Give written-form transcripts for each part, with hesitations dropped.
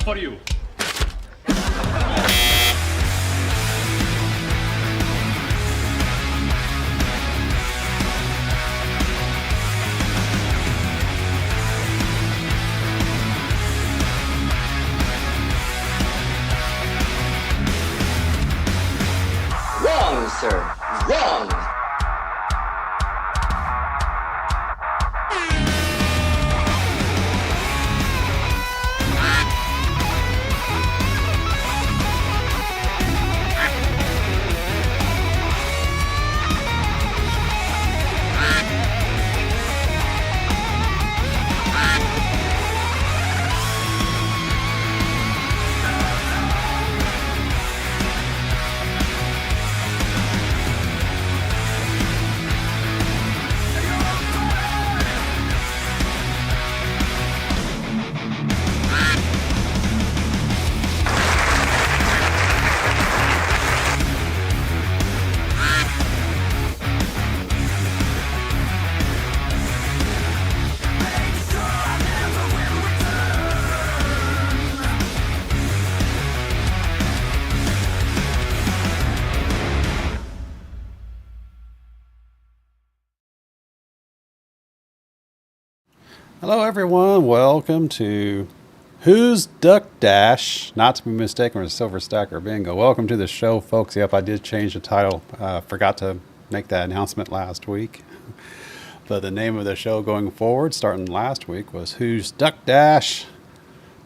for you. Wrong, sir. Wrong. Hello everyone, welcome to Who's Duck Dash, not to be mistaken with Silver Stacker Bingo. Welcome to the show, folks. Yep, I did change the title. Forgot to make that announcement last week. But the name of the show going forward, starting last week, was Who's Duck Dash,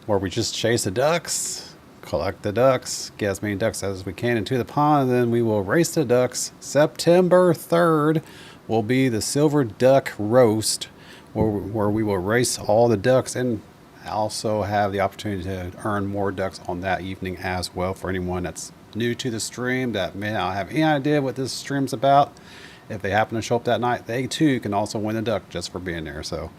where we just chase the ducks, collect the ducks, get as many ducks as we can into the pond, and then we will race the ducks. September 3rd will be the Silver Duck Roast, where we will race all the ducks and also have the opportunity to earn more ducks on that evening as well. For anyone that's new to the stream that may not have any idea what this stream's about, if they happen to show up that night, they too can also win a duck just for being there. So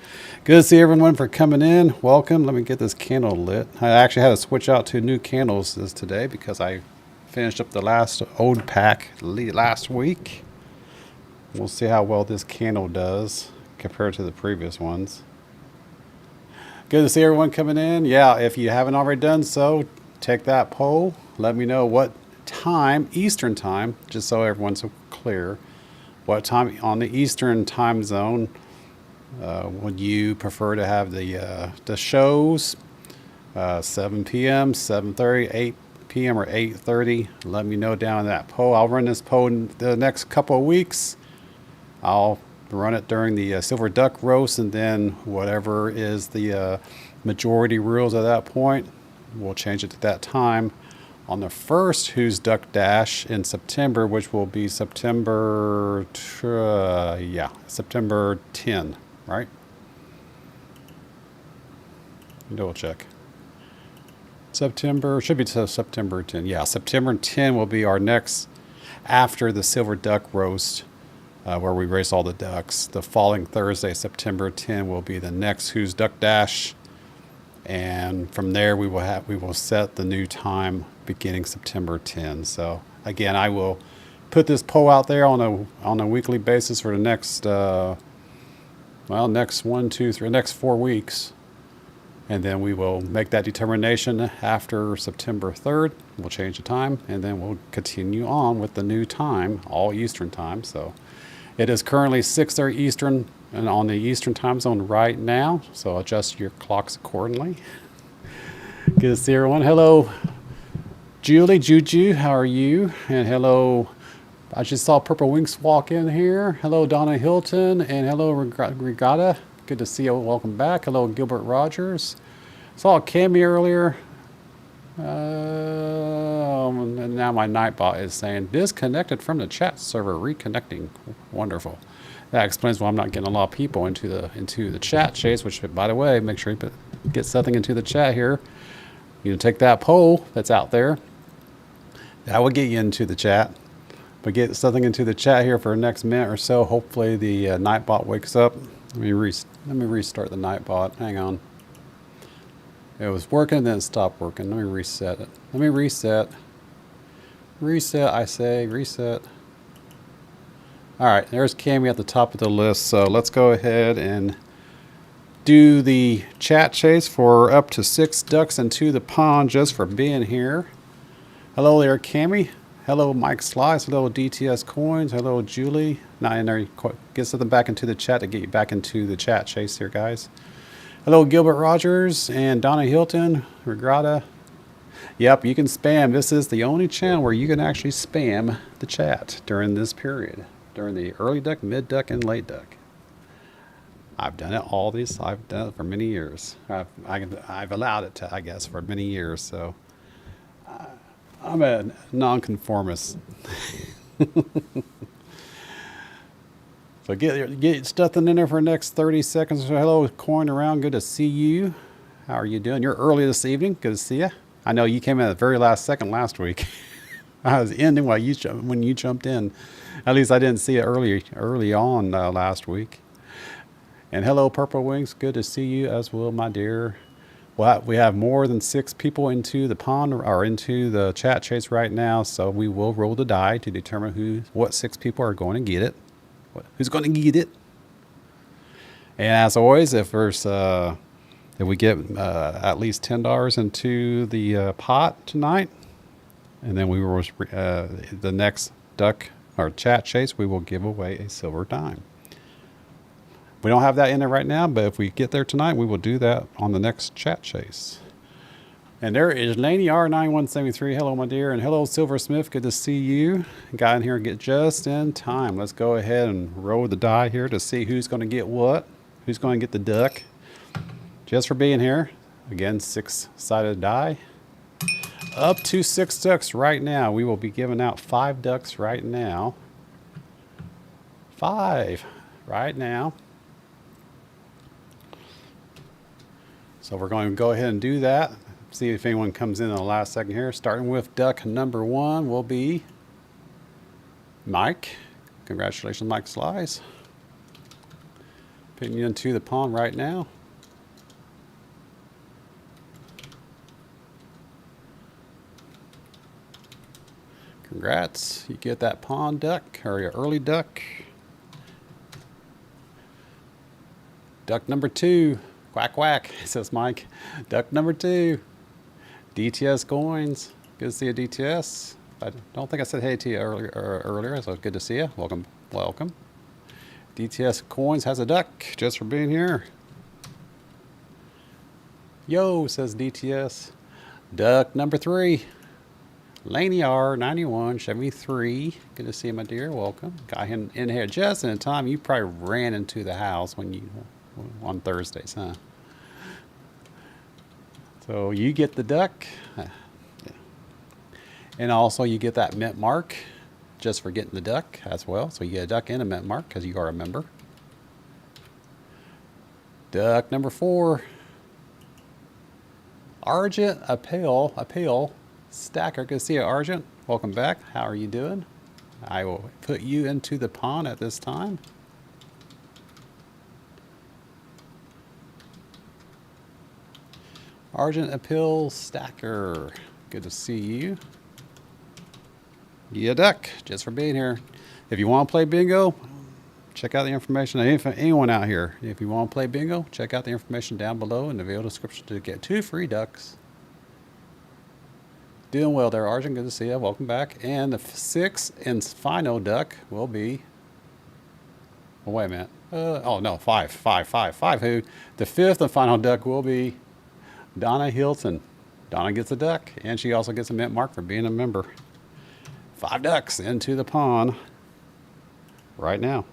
good to see everyone for coming in. Welcome. Let me get this candle lit. I actually had to switch out to new candles today because I finished up the last old pack last week. We'll see how well this candle does compared to the previous ones. Good to see everyone coming in. Yeah, if you haven't already done so, take that poll. Let me know what time, Eastern time, just so everyone's clear, what time on the Eastern time zone would you prefer to have the shows? 7 p.m., 7:30, 8 p.m., or 8:30. Let me know down in that poll. I'll run this poll in the next couple of weeks. I'll run it during the Silver Duck Roast, and then whatever is the majority rules at that point, we'll change it to that time on the first Who's Duck Dash in September, which will be September 10, right? Double check. Should be September 10. Yeah, September 10 will be our next after the Silver Duck Roast, where we race all the ducks. The following Thursday, September 10, will be the next Who's Duck Dash, and from there we will set the new time beginning September 10. So again, I will put this poll out there on a weekly basis for the next next 4 weeks, and then we will make that determination after September 3rd. We'll change the time, and then we'll continue on with the new time, all Eastern time. So it is currently 6:30 Eastern and on the Eastern time zone right now, so adjust your clocks accordingly. Good to see everyone. Hello, Juju, how are you? And hello, I just saw Purple Winks walk in here. Hello, Donna Hilton, and hello, Regatta. Good to see you. Welcome back. Hello, Gilbert Rogers. Saw Cammy earlier. And now my NightBot is saying disconnected from the chat server, reconnecting. Wonderful. That explains why I'm not getting a lot of people into the chat, Chase. Which, by the way, make sure you get something into the chat here. You can take that poll that's out there. That will get you into the chat. But get something into the chat here for the next minute or so. Hopefully the NightBot wakes up. Let me restart the NightBot. Hang on. It was working, then it stopped working. Let me reset it. Let me reset. Reset, I say, reset. All right, there's Cammy at the top of the list. So let's go ahead and do the chat chase for up to 6 ducks into the pond just for being here. Hello there, Cammy. Hello, Mike Slice. Hello, DTS Coins. Hello, Julie. Now, and there, get something back into the chat to get you back into the chat chase here, guys. Hello, Gilbert Rogers and Donna Hilton. Regrata. Yep, you can spam. This is the only channel where you can actually spam the chat during this period, during the early duck, mid duck, and late duck. I've done it I've done it for many years. I've allowed it to, I guess, for many years. So I'm a nonconformist. So get stuff in there for the next 30 seconds. Hello, Coin Around. Good to see you. How are you doing? You're early this evening. Good to see you. I know you came in at the very last second last week. I was ending while when you jumped in. At least I didn't see it early on last week. And hello, Purple Wings. Good to see you as well, my dear. Well, we have more than 6 people into the pond or into the chat chase right now, so we will roll the die to determine what 6 people are going to get it. Who's going to get it? And as always, if we get at least $10 into the pot tonight, and then we will the next duck or chat chase, we will give away a silver dime. We don't have that in there right now, but if we get there tonight, we will do that on the next chat chase. And there is Laney R9173. Hello, my dear. And hello, Silver Smith. Good to see you. Got in here and get just in time. Let's go ahead and roll the die here to see who's going to get what. Who's going to get the duck. Just for being here. Again, 6-sided die. Up to 6 ducks right now. We will be giving out 5 ducks right now. 5 right now. So we're going to go ahead and do that. See if anyone comes in the last second here. Starting with duck number 1 will be Mike. Congratulations, Mike Slice. Putting you into the pond right now. Congrats. You get that pond duck or your early duck. Duck number 2. Quack, quack, says Mike. Duck number 2. DTS Coins. Good to see you, DTS. I don't think I said hey to you earlier, so good to see you. Welcome, welcome. DTS Coins has a duck just for being here. Yo, says DTS. Duck number 3. Laney R9173. Good to see you, my dear. Welcome. Got him in here just in time. You probably ran into the house on Thursdays, huh? So you get the duck. Yeah. And also you get that mint mark just for getting the duck as well. So you get a duck and a mint mark because you are a member. Duck number 4. Argent Appeal Stacker. Good to see you, Argent. Welcome back. How are you doing? I will put you into the pond at this time. Argent Appeal Stacker. Good to see you. Yeah, duck, just for being here. If you want to play bingo, check out the information. Anyone out here, if you want to play bingo, check out the information down below in the video description to get 2 free ducks. Doing well there, Argent. Good to see you. Welcome back. And the 6th and final duck will be. Oh, wait a minute. Oh no, 5 who? The 5th and final duck will be Donna Hilton. Donna gets a duck, and she also gets a mint mark for being a member. 5 ducks into the pond right now.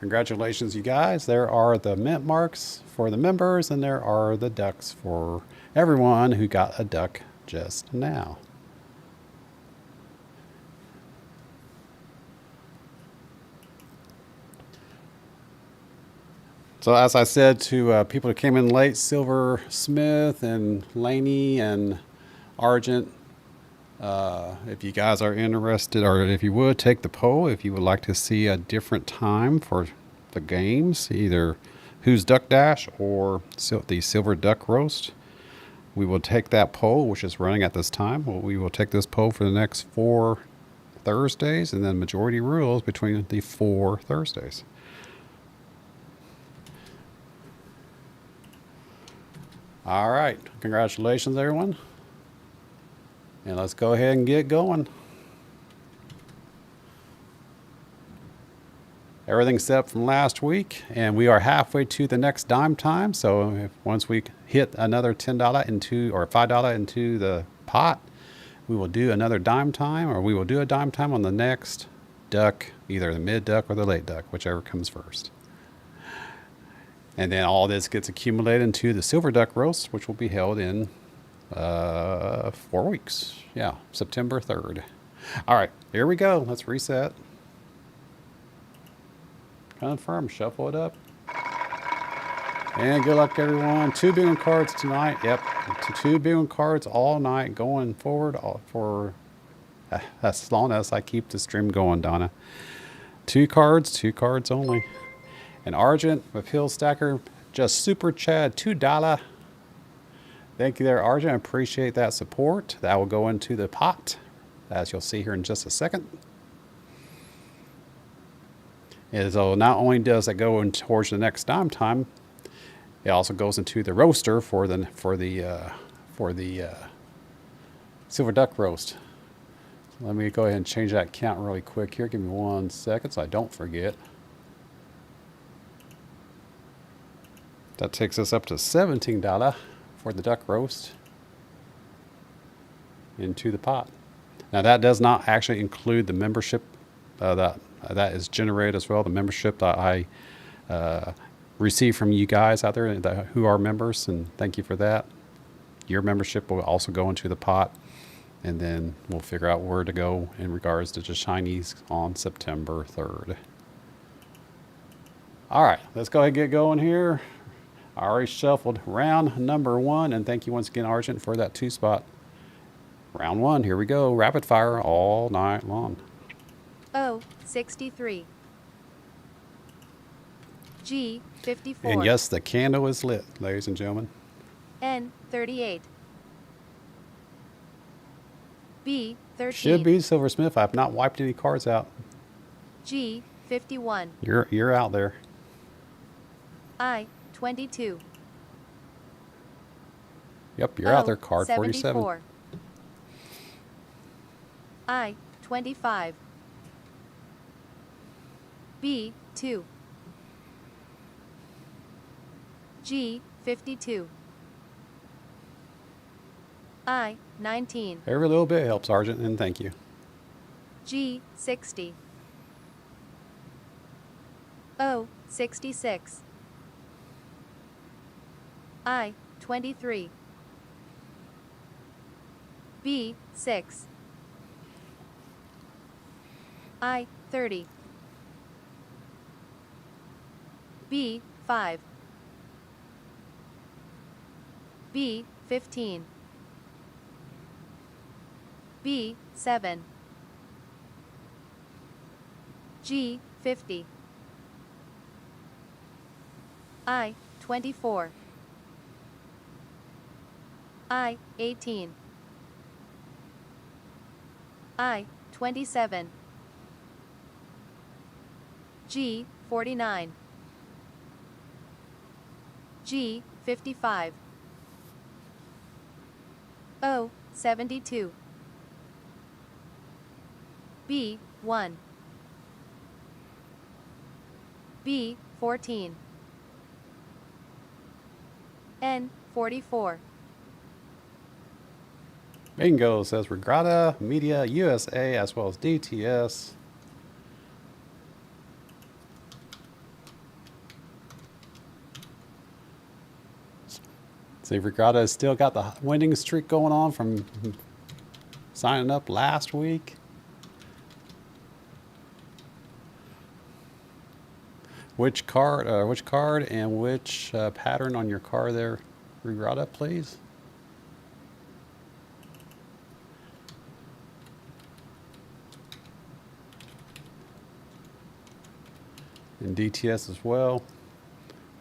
Congratulations, you guys. There are the mint marks for the members, and there are the ducks for everyone who got a duck just now. So as I said to people who came in late, Silver Smith and Laney and Argent, if you guys are interested, or if you would take the poll, if you would like to see a different time for the games, either Who's Duck Dash or the Silver Duck Roast, we will take that poll, which is running at this time. We will take this poll for the next 4 Thursdays, and then majority rules between the 4 Thursdays. All right. Congratulations, everyone. And let's go ahead and get going. Everything's set up from last week, and we are halfway to the next dime time. So once we hit another $10 into or $5 into the pot, we will do another dime time, or we will do a dime time on the next duck, either the mid duck or the late duck, whichever comes first. And then all this gets accumulated into the silver duck roast, which will be held in 4 weeks. Yeah, September 3rd. All right, here we go. Let's reset. Confirm, shuffle it up. And good luck, everyone. 2 bingo cards tonight. Yep, 2 bingo cards all night going forward for as long as I keep the stream going, Donna. 2 cards only. And Argent with HoosierStacker just super chat $2. Thank you there, Argent. I appreciate that support. That will go into the pot, as you'll see here in just a second. And so not only does it go in towards the next dime time, it also goes into the roaster for the silver duck roast. Let me go ahead and change that count really quick here. Give me 1 second so I don't forget. That takes us up to $17 for the duck roast into the pot. Now that does not actually include the membership that is generated as well. The membership that I receive from you guys out there who are members, and thank you for that. Your membership will also go into the pot, and then we'll figure out where to go in regards to the Shinee'ees on September 3rd. All right, let's go ahead and get going here. I already shuffled round number 1, and thank you once again, Argent, for that 2 spot. Round 1, here we go. Rapid fire all night long. O 63. G 54. And yes, the candle is lit, ladies and gentlemen. N 38. B 13. Should be Silversmith. I've not wiped any cards out. G 51. You're out there. I 22. Yep, you're out there. Card 74. 47. I 25. B 2. G 52. I 19. Every little bit helps, Argent, and thank you. G 60. O 66. I 23. B 6. I 30. B 5. B 15. B 7. G 50. I 24. I 18. I 27. G 49. G 55. O 72. B 1. B 14. N 44. Bingo says Regatta Media USA as well as DTS. See, Regatta has still got the winning streak going on from signing up last week. Which card and which pattern on your card there, Regatta, please? And DTS as well.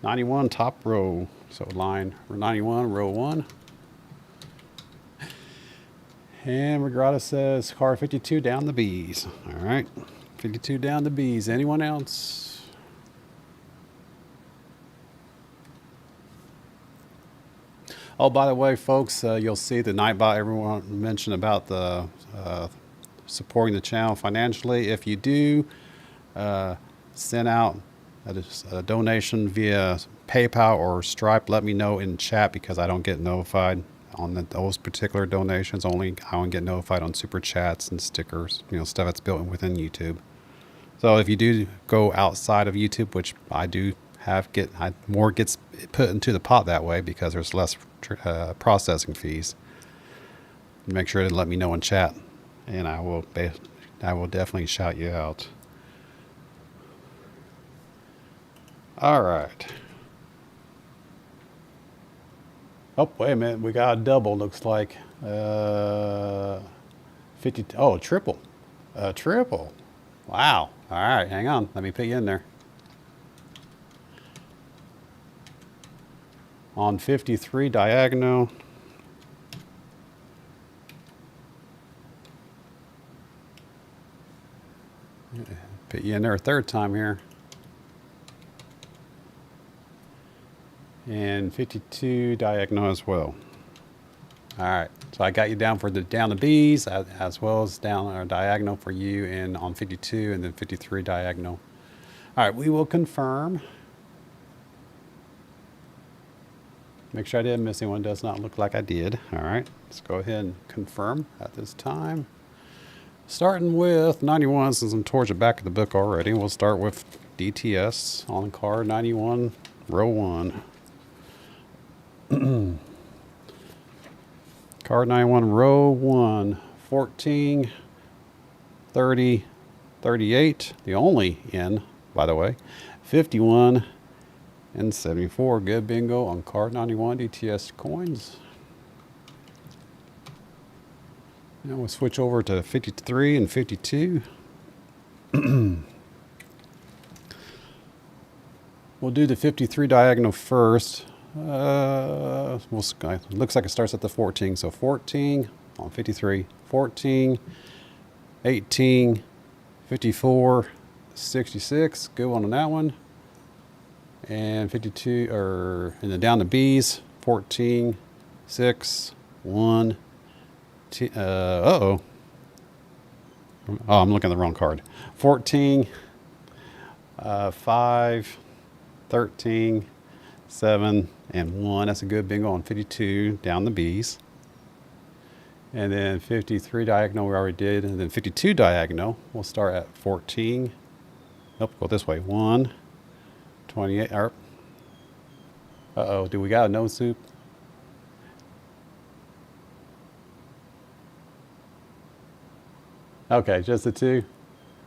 91 top row. So line 91, row 1. And Regatta says card 52 down the B's. All right. 52 down the B's. Anyone else? Oh, by the way, folks, you'll see the NightBot everyone mentioned about the supporting the channel financially. If you do send out a donation via PayPal or Stripe, let me know in chat because I don't get notified on those particular donations. Only I don't get notified on super chats and stickers, stuff that's built within YouTube. So if you do go outside of YouTube, which I do more gets put into the pot that way because there's less processing fees. Make sure to let me know in chat, and I will definitely shout you out. All right. Oh, wait a minute. We got a double. Looks like 50. Oh, triple. Triple. Wow. All right. Hang on. Let me put you in there. On 53 diagonal. Put you in there a third time here. And 52 diagonal as well. All right, so I got you down for down the B's as well as down our diagonal for you and on 52 and then 53 diagonal. All right, we will confirm. Make sure I didn't miss anyone. Does not look like I did. All right, let's go ahead and confirm at this time. Starting with 91, since I'm towards the back of the book already, we'll start with DTS on card 91, row 1. Card 91, row 1, 14, 30, 38, the only in, by the way, 51, and 74. Good bingo on card 91 DTS coins. Now we'll switch over to 53 and 52. We'll do the 53 diagonal first. Looks like it starts at the 14. So 14 on 53, 14, 18, 54, 66. Good one on that one. And 52, and then down to B's, 14, 6, 1, oh, I'm looking at the wrong card. 14, 5, 13, 7, and 1. That's a good bingo on 52 down the B's. And then 53 diagonal we already did. And then 52 diagonal, we'll start at 14. Nope, go this way. 1, 28. Uh-oh, do we got a no soup? Okay, just the 2?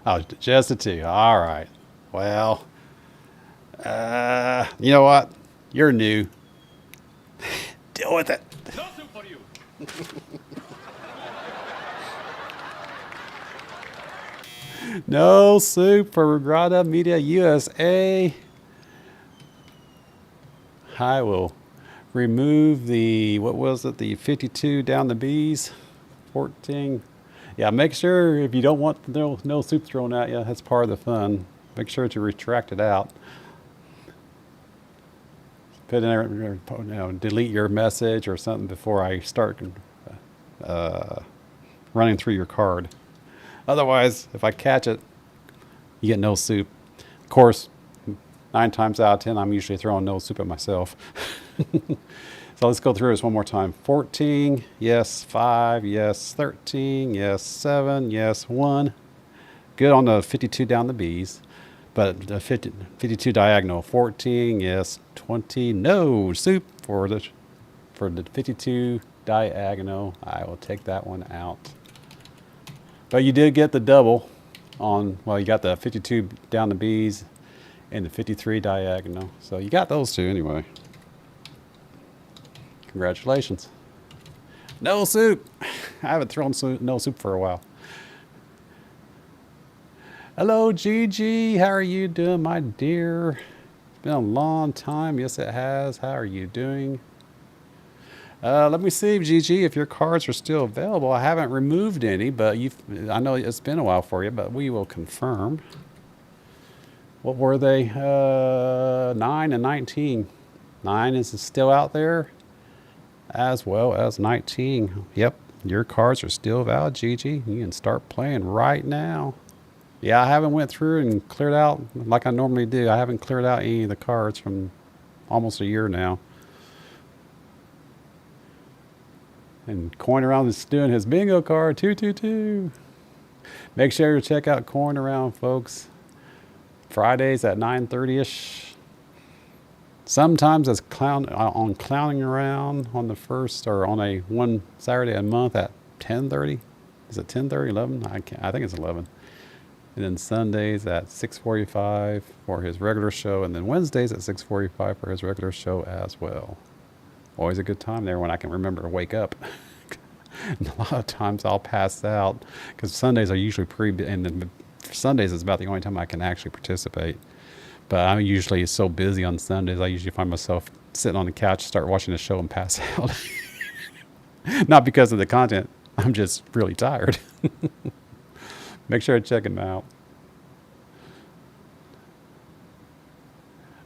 Oh, just the 2. All right. Well, you know what? You're new. Deal with it. No soup for you. No soup for Regrata Media USA. I will remove the, what was it, the 52 down the B's, 14. Yeah, make sure if you don't want no soup thrown at you, that's part of the fun. Make sure to retract it out. Put in there, delete your message or something before I start running through your card. Otherwise, if I catch it, you get no soup. Of course, 9 times out of 10, I'm usually throwing no soup at myself. So let's go through this one more time. 14, yes. 5, yes. 13, yes. 7, yes. 1. Good on the 52 down the B's. But the 52 diagonal. 14, yes. 20, no soup for the 52 diagonal. I will take that one out. But you did get the double on, well, you got the 52 down the B's and the 53 diagonal. So you got those 2 anyway. Congratulations. No soup. I haven't thrown no soup for a while. Hello, Gigi. How are you doing, my dear? It's been a long time. Yes, it has. How are you doing? Let me see, Gigi, if your cards are still available. I haven't removed any, but I know it's been a while for you, but we will confirm. What were they? 9 and 19. 9 is still out there. as well as 19. Yep, your cards are still valid, Gigi. You can start playing right now. Yeah, I haven't went through and cleared out like I normally do. I haven't cleared out any of the cards from almost a year now. And Coin Around is doing his bingo card, 222. Make sure to check out Coin Around, folks. Fridays at 9:30ish. Sometimes it's on Clowning Around on the first, or on a one Saturday a month at 10:30. Is it 10:30, 11? I think it's 11. And then Sundays at 6:45 for his regular show, and then Wednesdays at 6:45 for his regular show as well. Always a good time there when I can remember to wake up. And a lot of times I'll pass out because Sundays are usually and then Sundays is about the only time I can actually participate. But I'm usually so busy on Sundays, I usually find myself sitting on the couch, start watching the show and pass out. Not because of the content, I'm just really tired. Make sure to check them out.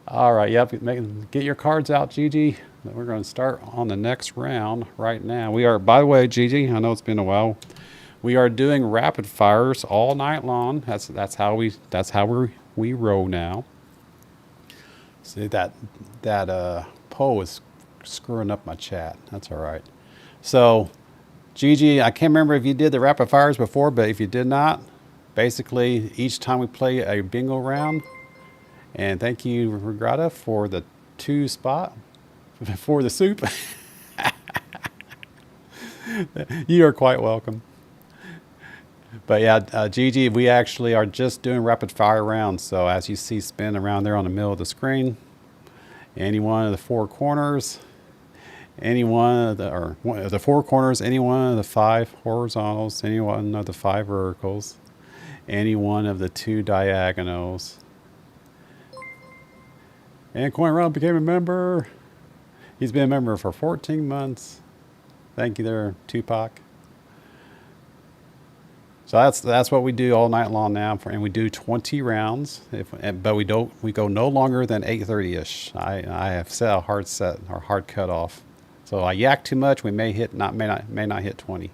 All right, yep, get your cards out, Gigi. We're going to start on the next round right now. We are, by the way, Gigi, I know it's been a while. We are doing rapid fires all night long. That's how we roll now. See that poll is screwing up my chat. That's all right. So, Gigi, I can't remember if you did the rapid fires before, but if you did not, basically each time we play a bingo round. And thank you, Regrata, for the 2 spot for the soup. You are quite welcome. But yeah, Gigi, we actually are just doing rapid fire rounds. So as you see spin around there on the middle of the screen, any one of the 4 corners, any one of the 4 corners, any one of the 5 horizontals, any one of the 5 verticals, any one of the 2 diagonals. And Coin Round became a member. He's been a member for 14 months. Thank you there, Tupac. So that's what we do all night long now, and we do 20 rounds. But we go no longer than 8:30ish. I have set a hard cutoff. So I yak too much, we may not hit 20,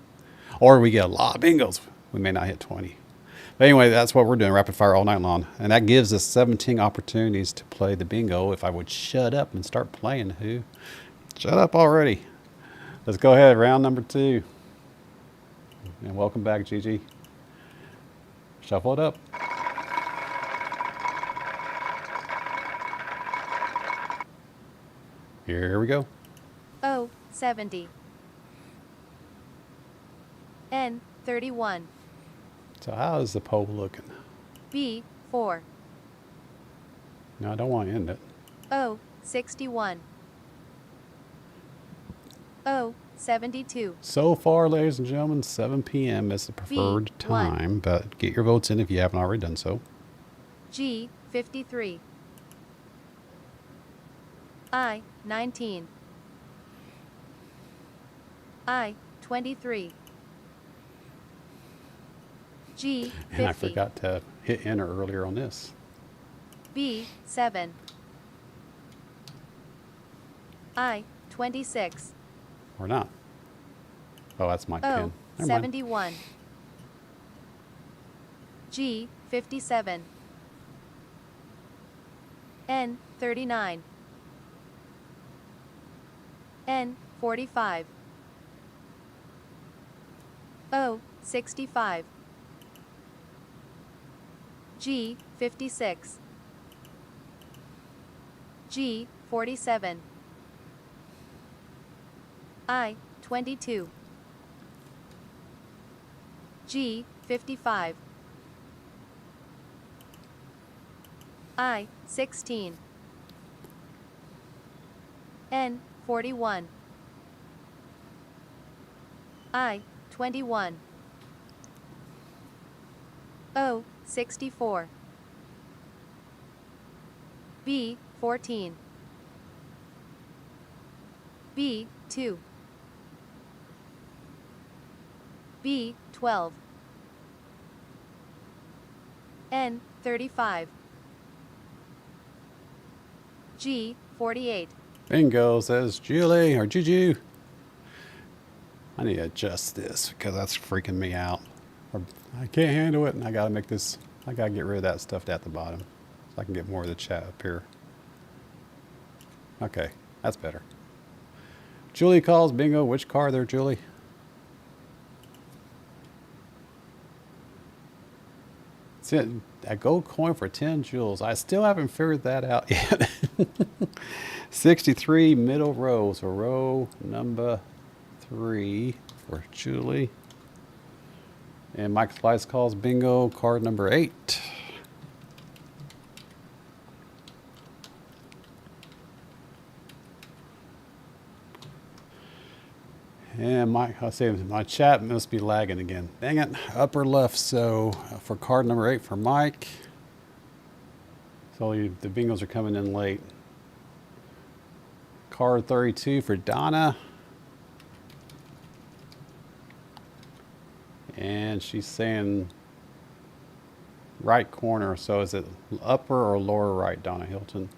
or we get a lot of bingos, we may not hit 20. But anyway, that's what we're doing, rapid fire all night long. And that gives us 17 opportunities to play the bingo. If I would shut up and start playing, who? Shut up already. Let's go ahead, round number 2. And welcome back, Gigi. Shuffle it up. Here we go. O, 70. N, 31. So how is the poll looking? B, 4. No, I don't want to end it. O, 61. O, 72. So far, ladies and gentlemen, 7 p.m. is the preferred B, 1. time, but get your votes in if you haven't already done so. G, 53. I, 19. I, 23. G, 50. And I forgot to hit enter earlier on this. B, 7. I, 26. Or not. Oh, that's my O, pin. Never mind. 71. G, 57. N, 39. N, 45. O, 65. G, 56. G, 47. I, 22. G, 55. I, 16. N, 41. I, 21. O, 64. B, 14. B, 2. B, 12. N, 35. G, 48. Bingo, says Julie or Juju. I need to adjust this because that's freaking me out. I can't handle it, and I gotta make this. I gotta get rid of that stuff at the bottom so I can get more of the chat up here. Okay, that's better. Julie calls bingo. Which car there, Julie? It's a gold coin for 10 jewels. I still haven't figured that out yet. 63 middle row. So row number 3 for Julie. And Mike Slice calls bingo card number 8. And I'll say my chat must be lagging again. Dang it, upper left. So for card number 8 for Mike. So the bingos are coming in late. Card 32 for Donna. And she's saying right corner. So is it upper or lower right, Donna Hilton?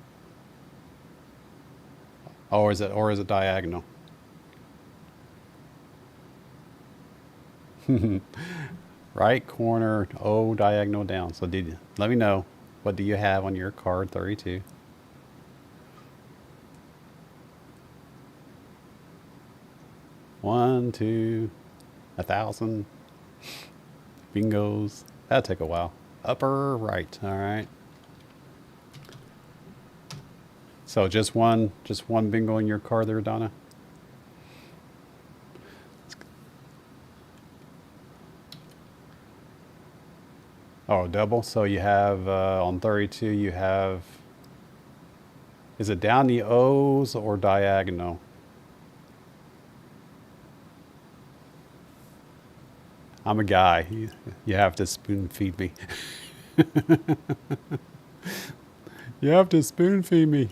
Or is it diagonal? Right corner, diagonal down. So let me know, what do you have on your card 32? One, two, 1,000 bingos. That'll take a while. Upper right. All right. So just one bingo in your card there, Donna. Oh, double. So you have on 32, you have, is it down the O's or diagonal? I'm a guy. You have to spoon feed me. You have to spoon feed me.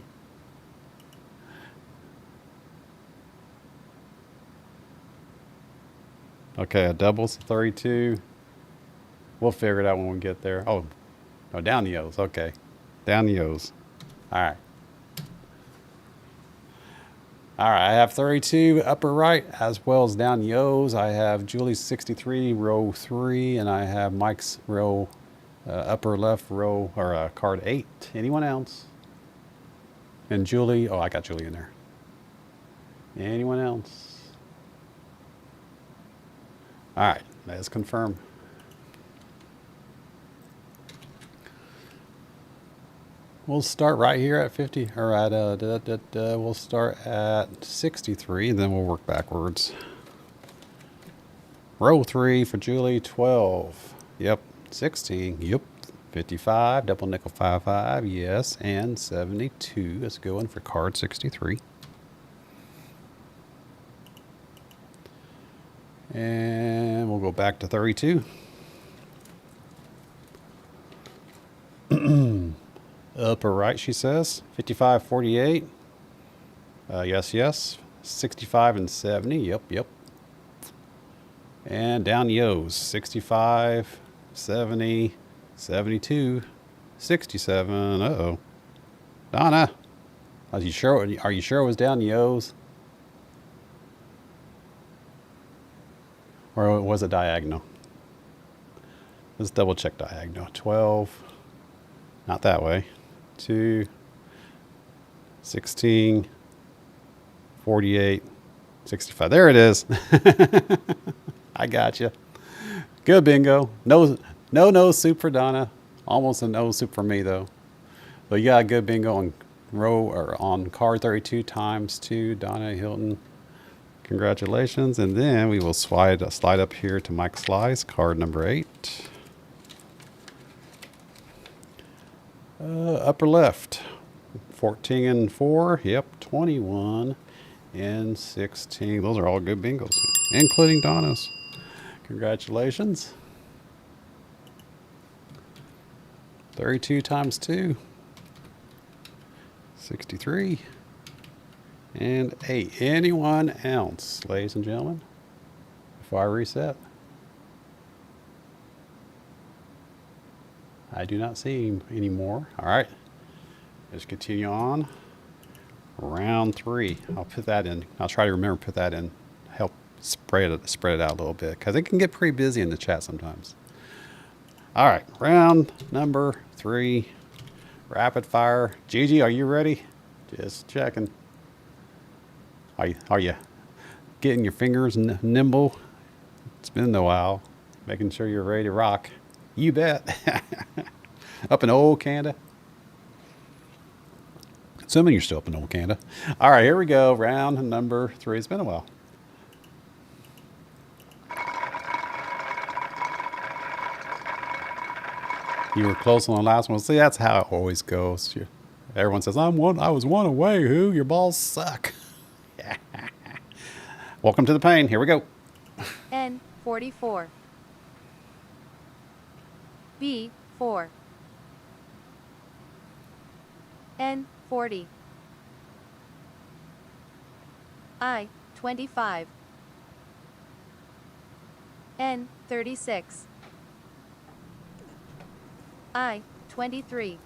Okay, a double's 32. We'll figure it out when we get there. Oh, no, down the O's. Okay. Down the O's. All right. All right, I have 32 upper right as well as down the O's. I have Julie's 63 row 3, and I have Mike's row upper left row or card 8. Anyone else? And Julie. Oh, I got Julie in there. Anyone else? All right, let's confirm. We'll start right here at 50, or at, we'll start at 63, and then we'll work backwards. Row 3 for Julie, 12. Yep. 16. Yep. 55, double nickel 55, yes, and 72. Let's go in for card 63. And we'll go back to 32. Upper right, she says. 55, 48. Yes, yes. 65 and 70. Yep, yep. And down the O's. 65, 70, 72, 67. Uh-oh. Donna, are you sure it was down the O's? Or was it diagonal? Let's double check diagonal. 12. Not that way. 2, 16, 48, 65. There it is. I got you. Good bingo. No soup for Donna. Almost a no soup for me though. But you got a good bingo on row or on card 32 times 2, Donna Hilton. Congratulations. And then we will slide up here to Mike Slice, card number 8. Upper left, 14 and 4. Yep, 21 and 16. Those are all good bingos, including Donna's. Congratulations. 32 times 2. 63 and 8. Anyone else, ladies and gentlemen, before I reset? I do not see him anymore. All right, let's continue on. Round 3. I'll put that in. I'll try to remember to put that in. Help spread it out a little bit because it can get pretty busy in the chat sometimes. All right, round number 3, rapid fire. Gigi, are you ready? Just checking. Are you getting your fingers nimble? It's been a while. Making sure you're ready to rock. You bet. Up in old Canada. Assuming you're still up in old Canada. All right, here we go. Round number 3. It's been a while. You were close on the last one. See, that's how it always goes. Everyone says, I was one away. Who? Your balls suck. Welcome to the pain. Here we go. N44. B4. N40. I25. N36. I23.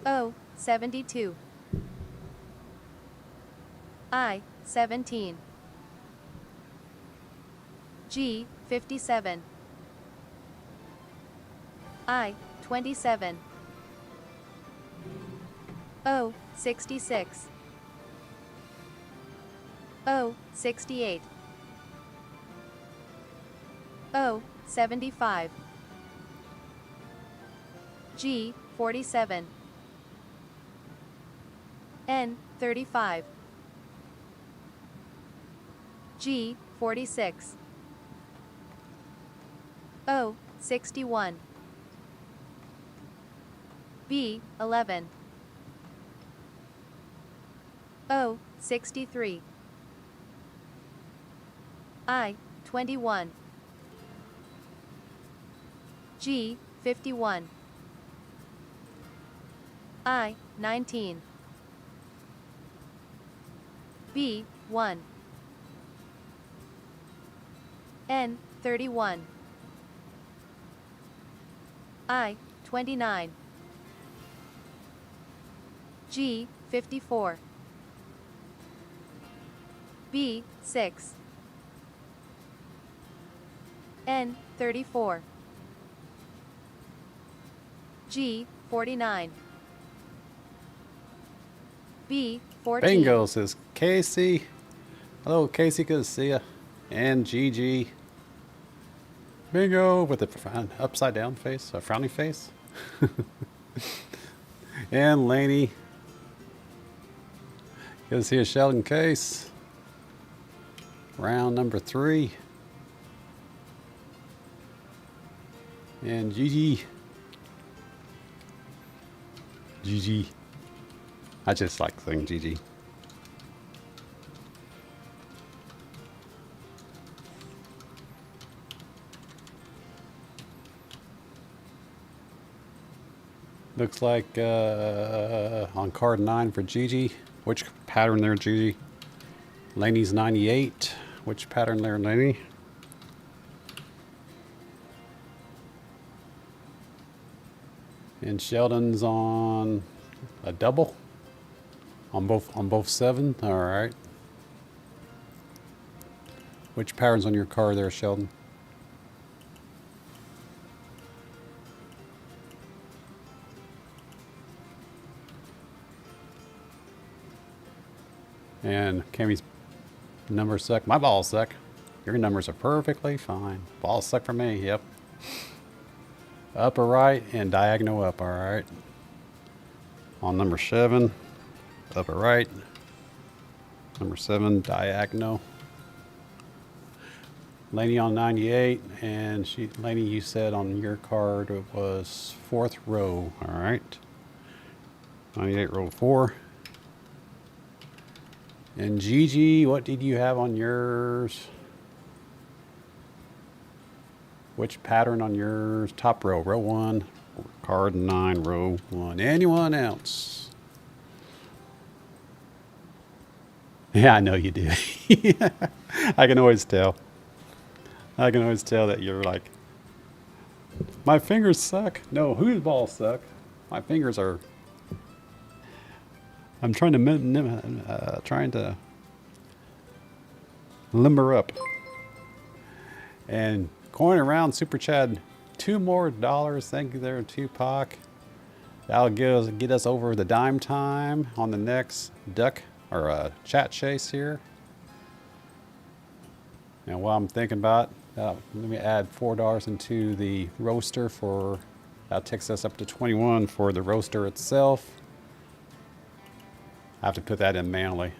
O72. I17. G57. I27. O66. O68. O75. G47. N35. G46. O61. B11. O63. I21. G51. I19. B1. N31. I29. G54. B6. N34. G49. B14. Bingo, says Casey. Hello, Casey. Good to see ya. And Gigi. Bingo with the upside down face, a frowny face. And Laney. Good to see you, Sheldon Case. Round number 3. And Gigi. Gigi. I just like saying Gigi. Looks like on card 9 for Gigi. Which pattern there, Gigi? Laney's 98. Which pattern there, Laney? And Sheldon's on a double. On both 7. All right. Which pattern's on your card there, Sheldon? And Cammy's numbers suck. My balls suck. Your numbers are perfectly fine. Balls suck for me. Yep. Upper right and diagonal up. All right. On number 7, upper right. Number 7, diagonal. Laney on 98, and Laney, you said on your card it was 4th row. All right. 98 row 4. And Gigi, what did you have on yours? Which pattern on yours? Top row, row 1, card 9, row 1. Anyone else? Yeah, I know you do. I can always tell. I can always tell that you're like, my fingers suck. No, whose balls suck? My fingers are. I'm trying to limber up. And going around, Super Chad, $2 more. Thank you there, Tupac. That'll get us over the dime time on the next duck or chat chase here. And while I'm thinking about, let me add $4 into the roaster for, that takes us up to 21 for the roaster itself. I have to put that in manually.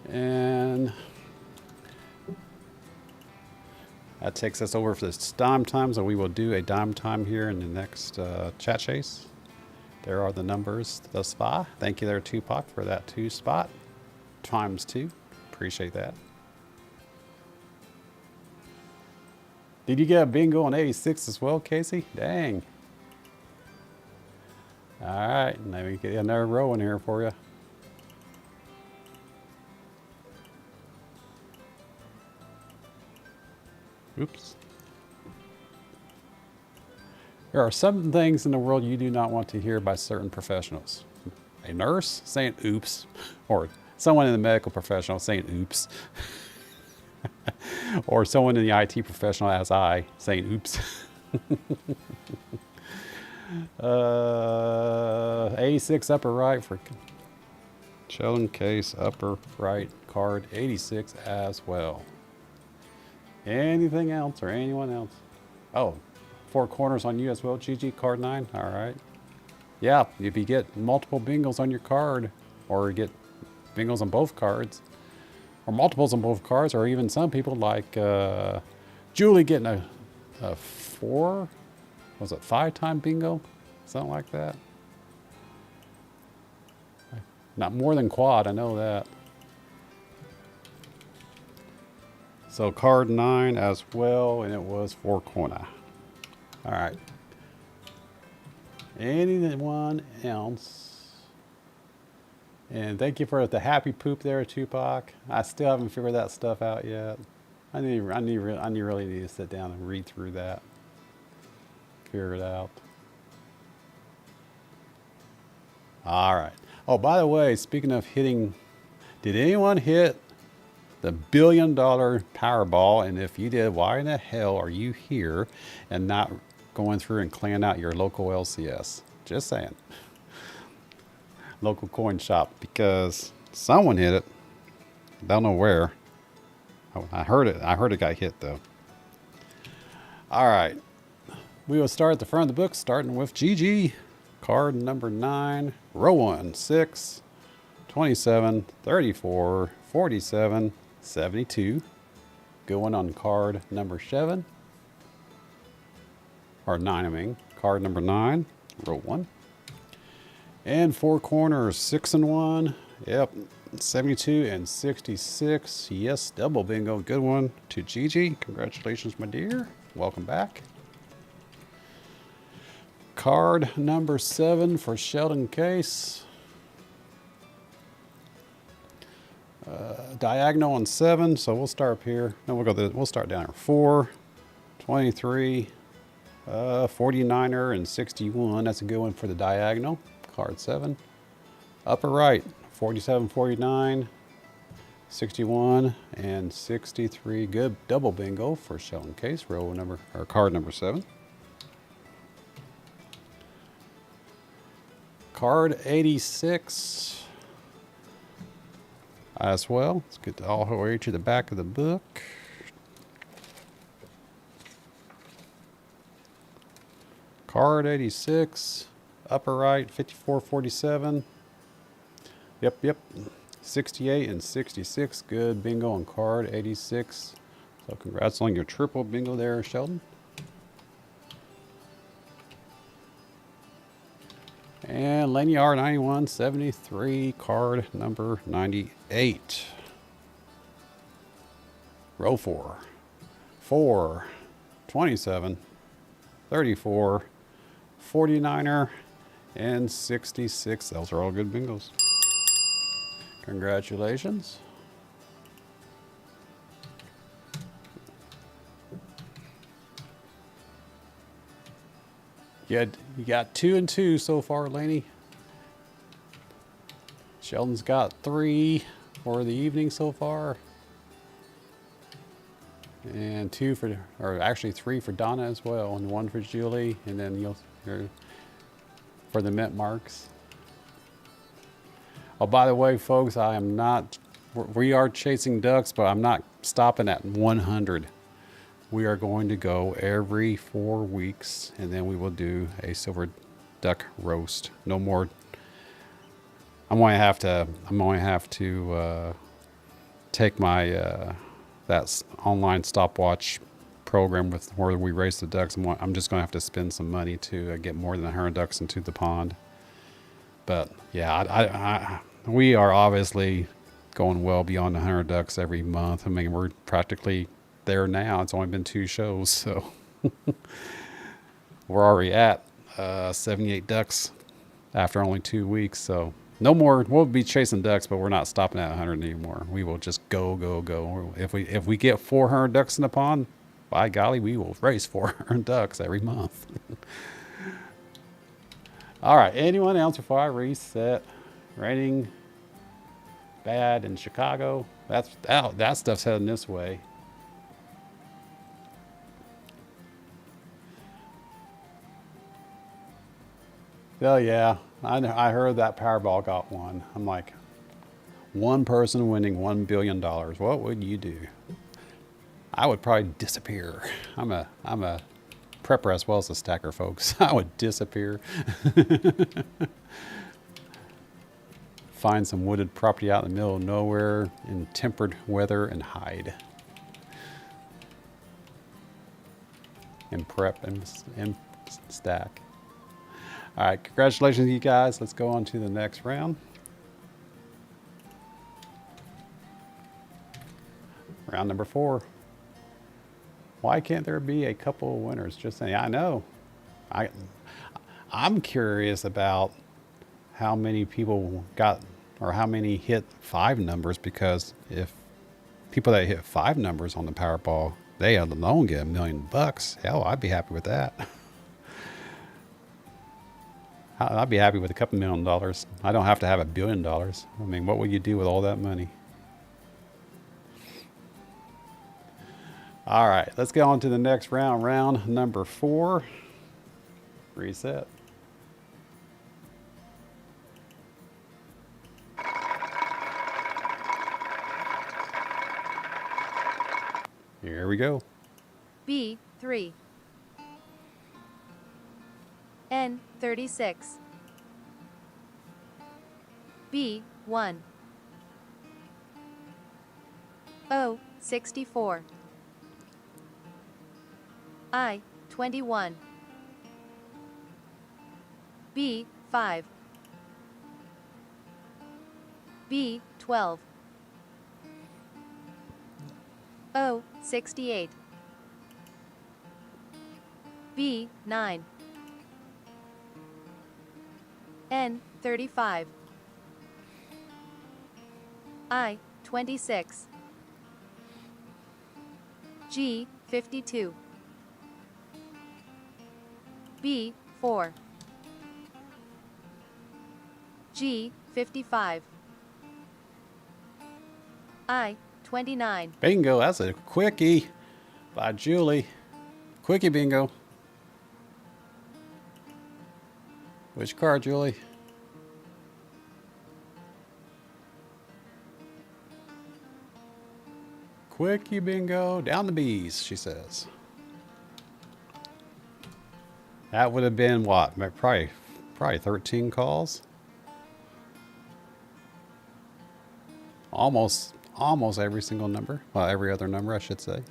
And that takes us over for this dime time, so we will do a dime time here in the next chat chase. There are the numbers thus far. Thank you there, Tupac, for that 2 spot. Times 2. Appreciate that. Did you get a bingo on 86 as well, Casey? Dang. All right, let me get another row in here for you. Oops. There are some things in the world you do not want to hear by certain professionals. A nurse saying oops, or someone in the medical professional saying oops, or someone in the IT professional as I saying oops. A6 upper right for Sheldon Case, upper right card 86 as well. Anything else or anyone else? Oh, 4 corners on you as well, GG, card 9. All right. Yeah, if you get multiple bingos on your card, or you get bingos on both cards, or multiples on both cards, or even some people like Julie getting a 4, was it 5-time bingo? Something like that. Not more than quad, I know that. So card 9 as well, and it was 4 corner. All right. Anyone else? And thank you for the happy poop there, Tupac. I still haven't figured that stuff out yet. I really need to sit down and read through that. Figure it out. All right. Oh, by the way, speaking of hitting, did anyone hit the $1 billion Powerball? And if you did, why in the hell are you here and not going through and clearing out your local LCS? Just saying. Local coin shop, because someone hit it. Don't know where. I heard it. I heard it got hit though. All right. We will start at the front of the book, starting with GG. Card number 9, row 1, 6, 27, 34, 47, 72. Going on card number 7. Or 9, I mean. Card number 9, row 1. And 4 corners, 6 and 1. Yep, 72 and 66. Yes, double bingo. Good one to Gigi. Congratulations, my dear. Welcome back. Card number 7 for Sheldon Case. Diagonal on 7, so we'll start up here. No, we'll start down here. 4, 23, 49er, and 61. That's a good one for the diagonal. Card 7. Upper right, 47, 49, 61, and 63. Good double bingo for Sheldon Case. Row number, or card number 7. Card 86 as well. Let's get all the way to the back of the book. Card 86, upper right, 54, 47. Yep. 68 and 66. Good bingo on card 86. So congrats on your triple bingo there, Sheldon. And Lanyard 9173, card number 98. Row 4. 4, 27, 34, 49er, and 66. Those are all good bingos. Congratulations. You got 2 and 2 so far, Laney. Sheldon's got 3 for the evening so far. and 2 for, or actually 3 for Donna as well, and 1 for Julie, and then for the mint marks. Oh, by the way, folks, I am not, we are chasing ducks, but I'm not stopping at 100. We are going to go every 4 weeks, and then we will do a silver duck roast. No more. I'm going to have to take my that online stopwatch program with where we race the ducks. I'm just going to have to spend some money to get more than 100 ducks into the pond. But yeah, we are obviously going well beyond 100 ducks every month. I mean, we're practically there now. It's only been 2 shows, so we're already at 78 ducks after only 2 weeks. So no more. We'll be chasing ducks, but we're not stopping at 100 anymore. We will just go, go, go. If we get 400 ducks in the pond, by golly, we will race 400 ducks every month. All right. Anyone else before I reset? Raining bad in Chicago. That stuff's heading this way. Oh yeah, I heard that Powerball got one. I'm like, one person winning $1 billion. What would you do? I would probably disappear. I'm a prepper as well as a stacker, folks. I would disappear. Find some wooded property out in the middle of nowhere in tempered weather and hide. And prep and stack. All right, congratulations, you guys. Let's go on to the next round. Round number 4. Why can't there be a couple of winners? Just saying. I know. I'm curious about how many people got, or how many hit 5 numbers, because if people that hit 5 numbers on the Powerball, they alone get $1 million. Hell, I'd be happy with that. I'd be happy with a couple $1 million. I don't have to have $1 billion. I mean, what would you do with all that money? All right, let's go on to the next round. Round number 4. Reset. Here we go. B3 N36 B1 O64 I21 B5 B12 O68 B9 N35 I26 G52 B4 G55 I29 Bingo, that's a quickie by Julie. Quickie bingo. Which card, Julie? Quickie bingo. Down the B's, she says. That would have been what? Probably 13 calls. Almost every single number. Well, every other number, I should say.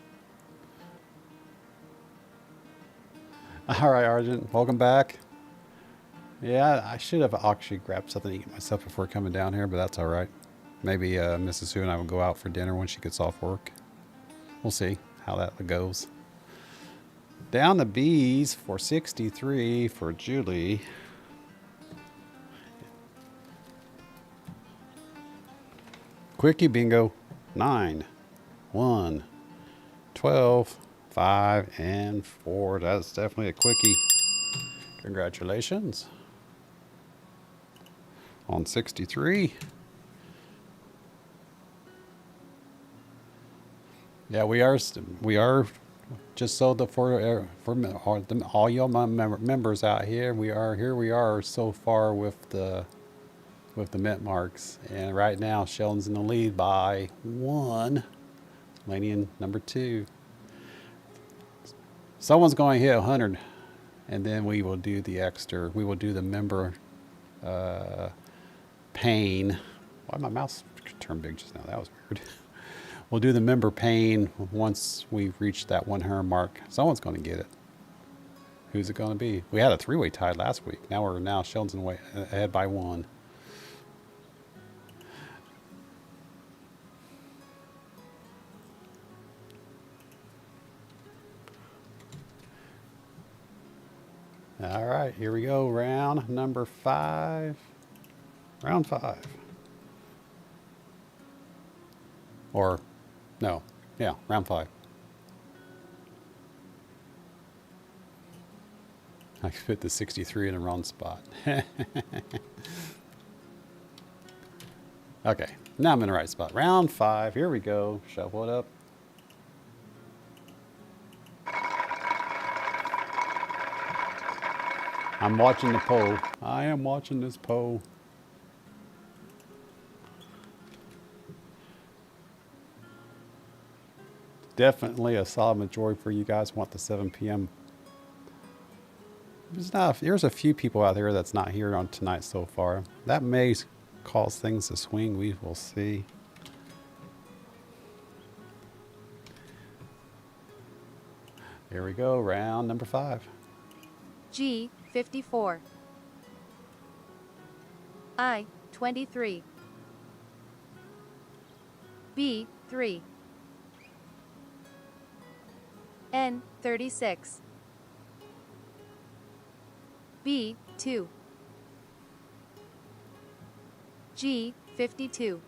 All right, Argent, welcome back. Yeah, I should have actually grabbed something to eat myself before coming down here, but that's all right. Maybe Mrs. Sue and I will go out for dinner when she gets off work. We'll see how that goes. Down the B's for 63 for Julie. Quickie bingo. 9, 1, 12, 5, and 4. That's definitely a quickie. Congratulations. On 63. Yeah, we are just so the all y'all my members out here. We are so far with the mint marks, and right now Sheldon's in the lead by 1. Laney in number 2. Someone's going to hit 100, and then we will do the extra. We will do the member pain. Why did my mouse turn big just now? That was weird. We'll do the member pain once we reach that 100 mark. Someone's going to get it. Who's it going to be? We had a 3-way tie last week. Now Sheldon's in ahead by 1. All right, here we go. Round number 5. Round 5. Or, no. Yeah, round 5. I fit the 63 in the wrong spot. Okay, now I'm in the right spot. Round 5. Here we go. Shuffle it up. I'm watching the poll. I am watching this poll. Definitely a solid majority for you guys want the 7 p.m. There's a few people out there that's not here on tonight so far. That may cause things to swing. We will see. Here we go. Round number 5. G 54. I 23. B 3. N 36. B 2. G 52.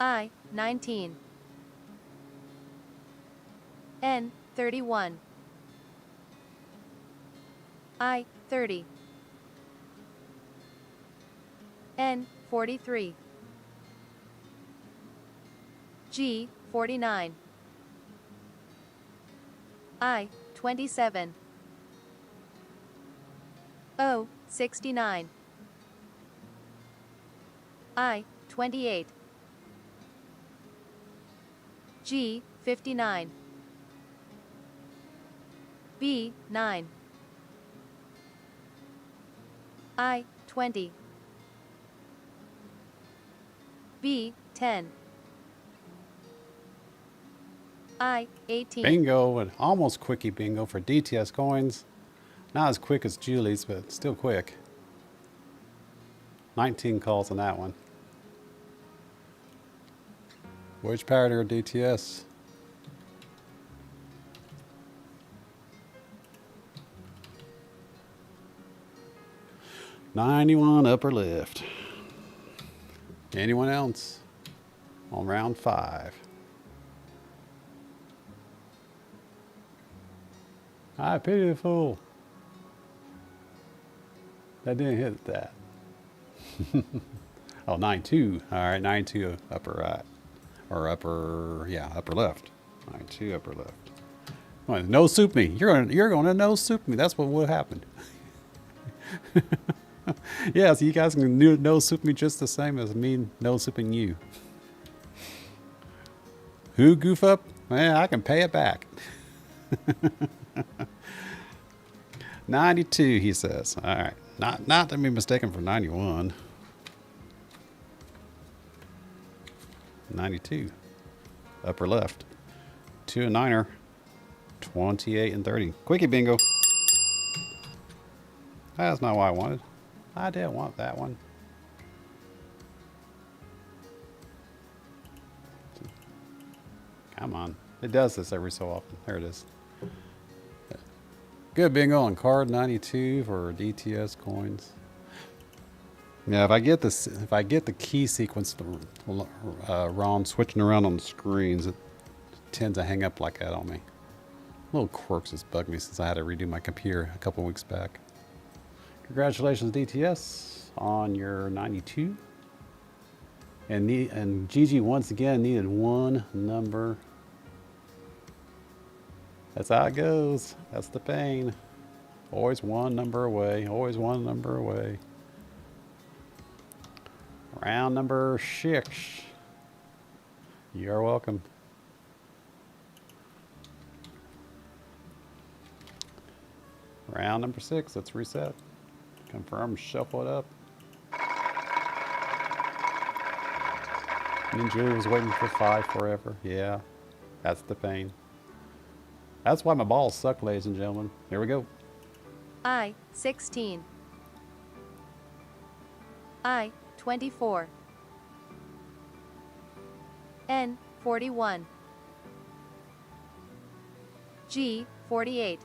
I 19. N 31. I 30. N 43. G 49. I 27. O 69. I 28. G 59. B 9. I 20. B 10. I 18. Bingo, and almost quickie bingo for DTS coins. Not as quick as Julie's, but still quick. 19 calls on that one. Which parity or DTS? $91 upper left. Anyone else on round 5? I pity the fool. That didn't hit that. Oh, 9-2. All right, 9-2 upper right. Or upper, yeah, upper left. 9-2 upper left. Well, no soup me. You're going to no soup me. That's what would happen. Yeah, so you guys can no soup me just the same as me no souping you. Who goof up? Man, I can pay it back. 92, he says. All right. Not to be mistaken for 91. 92. Upper left. 2 and 9er. 28 and 30. Quickie bingo. That's not what I wanted. I didn't want that one. Come on. It does this every so often. There it is. Good bingo on card 92 for DTS coins. Yeah, if I get the key sequence wrong, switching around on the screens, it tends to hang up like that on me. Little quirks has bugged me since I had to redo my computer a couple weeks back. Congratulations, DTS, on your 92. And Gigi once again needed one number. That's how it goes. That's the pain. Always one number away. Always one number away. Round number 6. You're welcome. Round number 6. Let's reset. Confirm. Shuffle it up. And then Julie was waiting for 5 forever. Yeah. That's the pain. That's why my balls suck, ladies and gentlemen. Here we go. I 16. I 24. N 41. G 48.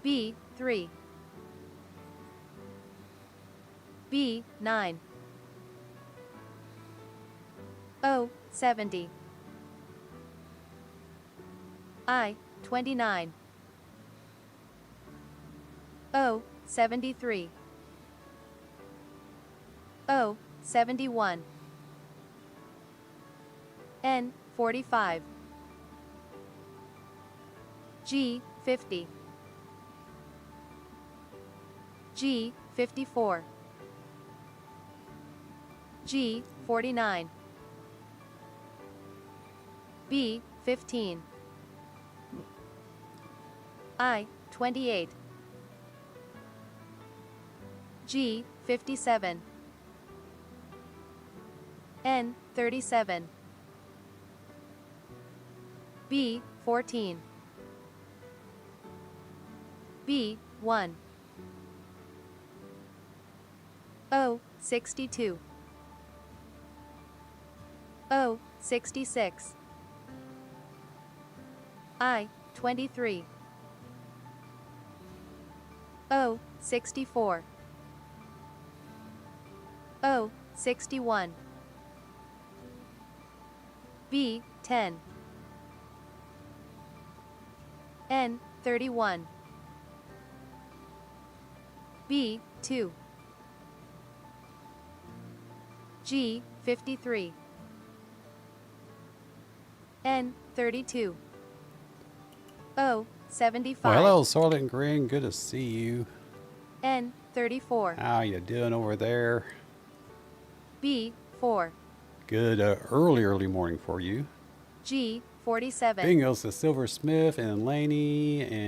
B 3. B 9. O 70. I 29. O 73. O 71. N 45. G 50. G 54. G 49. B 15. I 28. G 57. N 37. B 14. B 1. O 62. O 66. I 23. O 64. O 61. B 10. N 31. B 2. G 53. N 32. O 75. Well, hello, Soylent Green. Good to see you. N 34. How you doing over there? B 4. Good early morning for you. G 47. Bingos to Silver Smith and Laney and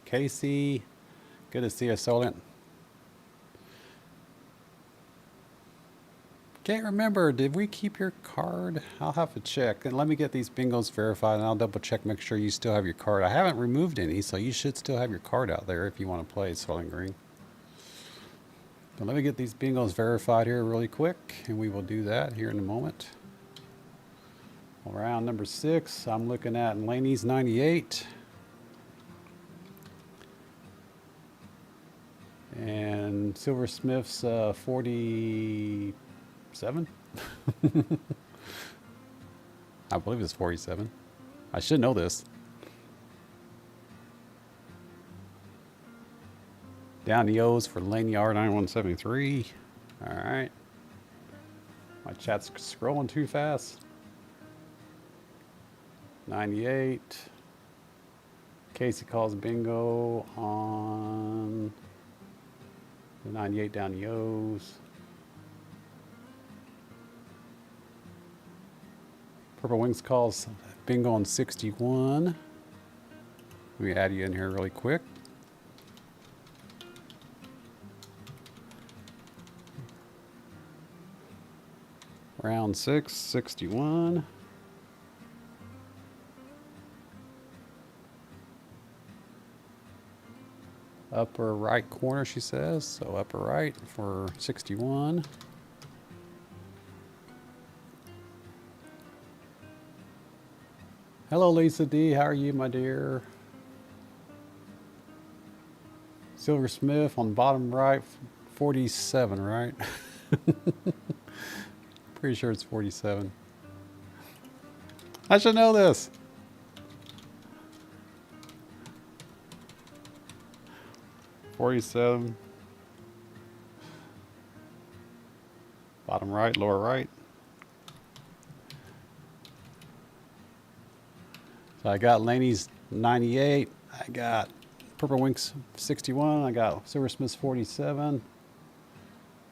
Casey. Good to see you, Soylent. Can't remember, did we keep your card? I'll have to check. And let me get these bingos verified and I'll double check, make sure you still have your card. I haven't removed any, so you should still have your card out there if you want to play Soylent Green. But let me get these bingos verified here really quick, and we will do that here in a moment. Round number 6, I'm looking at Laney's 98. And Silver Smith's 47. I believe it's 47. I should know this. Down the O's for Laney R9173. All right. My chat's scrolling too fast. 98. Casey calls bingo on the 98 down the O's. Purple Wings calls bingo on 61. Let me add you in here really quick. Round 6, 61. Upper right corner, she says. So upper right for 61. Hello, Lisa D. How are you, my dear? Silver Smith on bottom right, 47, right? Pretty sure it's 47. I should know this. $47. bottom right, lower right. So I got Laney's 98. I got Purple Wink's 61. I got Silversmith's 47.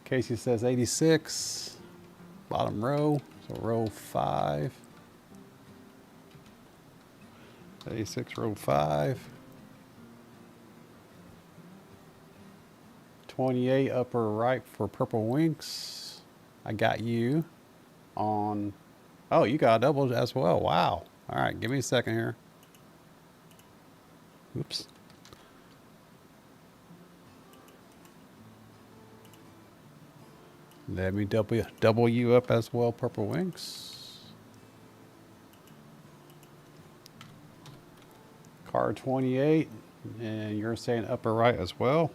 Casey says 86. Bottom row, so row 5. 86, row 5. 28 upper right for Purple Winks. I got you on. Oh, you got a double as well. Wow. All right, give me a second here. Oops. Let me double you up as well, Purple Winks. Card 28, and you're saying upper right as well.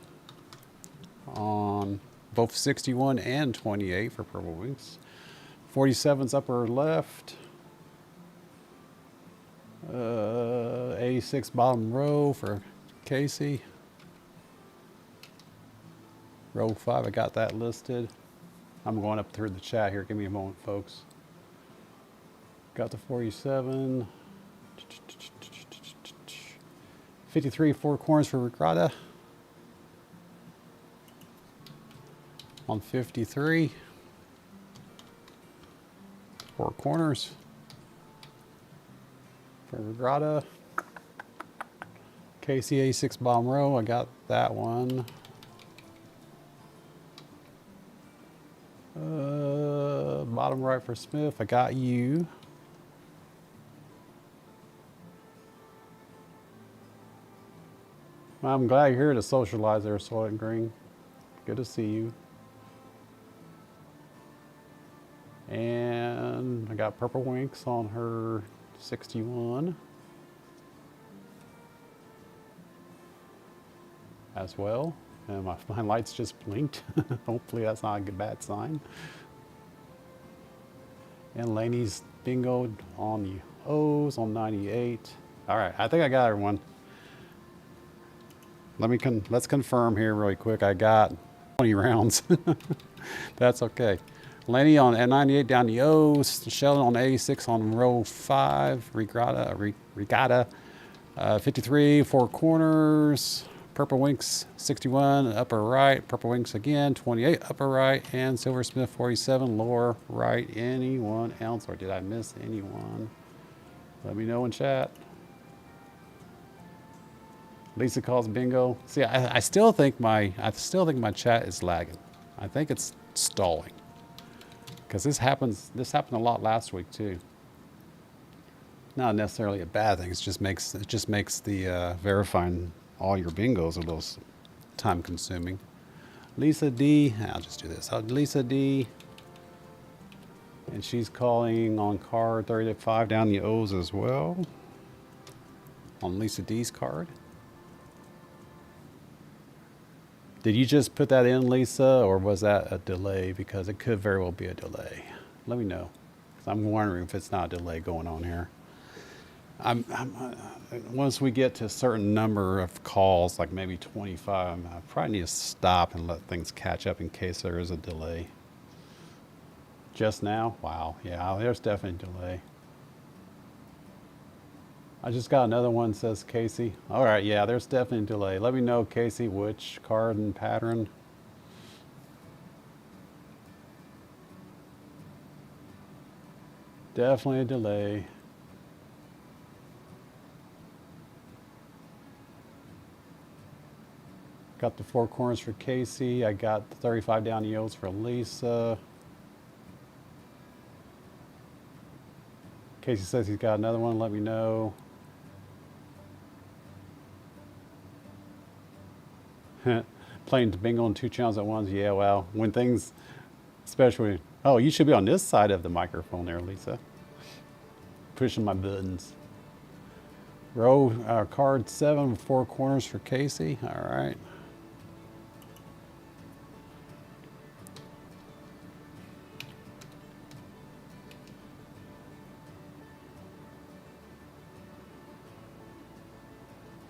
On both 61 and 28 for Purple Winks. 47's upper left. 86 bottom row for Casey. Row 5, I got that listed. I'm going up through the chat here. Give me a moment, folks. Got the 47. 53 four corners for Regatta. On 53. Four corners for Regatta. Casey 86 bottom row. I got that one. Bottom right for Smith. I got you. I'm glad you're here to socialize there, Soylent Green. Good to see you. And I got Purple Winks on her 61 as well. And my lights just blinked. Hopefully that's not a bad sign. And Laney's bingo on the O's on 98. All right, I think I got everyone. Let's confirm here really quick. I got 20 rounds. That's okay. Laney on at 98 down the O's. Sheldon on 86 on row 5. Regatta 53 four corners. Purple Winks 61 upper right. Purple Winks again 28 upper right. And Silversmith 47 lower right. Anyone else, or did I miss anyone? Let me know in chat. Lisa calls bingo. See, I still think my chat is lagging. I think it's stalling. Because this happened a lot last week too. Not necessarily a bad thing. It just makes the verifying all your bingos a little time consuming. Lisa D. I'll just do this. Lisa D. And she's calling on card 35 down the O's as well. On Lisa D's card. Did you just put that in, Lisa, or was that a delay? Because it could very well be a delay. Let me know. 'Cause I'm wondering if it's not a delay going on here. Once we get to a certain number of calls, like maybe 25, I probably need to stop and let things catch up in case there is a delay. Just now? Wow. Yeah, there's definitely a delay. I just got another one, says Casey. All right, yeah, there's definitely a delay. Let me know, Casey, which card and pattern. Definitely a delay. Got the four corners for Casey. I got the 35 down the O's for Lisa. Casey says he's got another one. Let me know. Playing bingo on 2 channels at once. Yeah, well, when things, especially, oh, you should be on this side of the microphone there, Lisa. Pushing my buttons. Row card 7 with 4 corners for Casey. All right.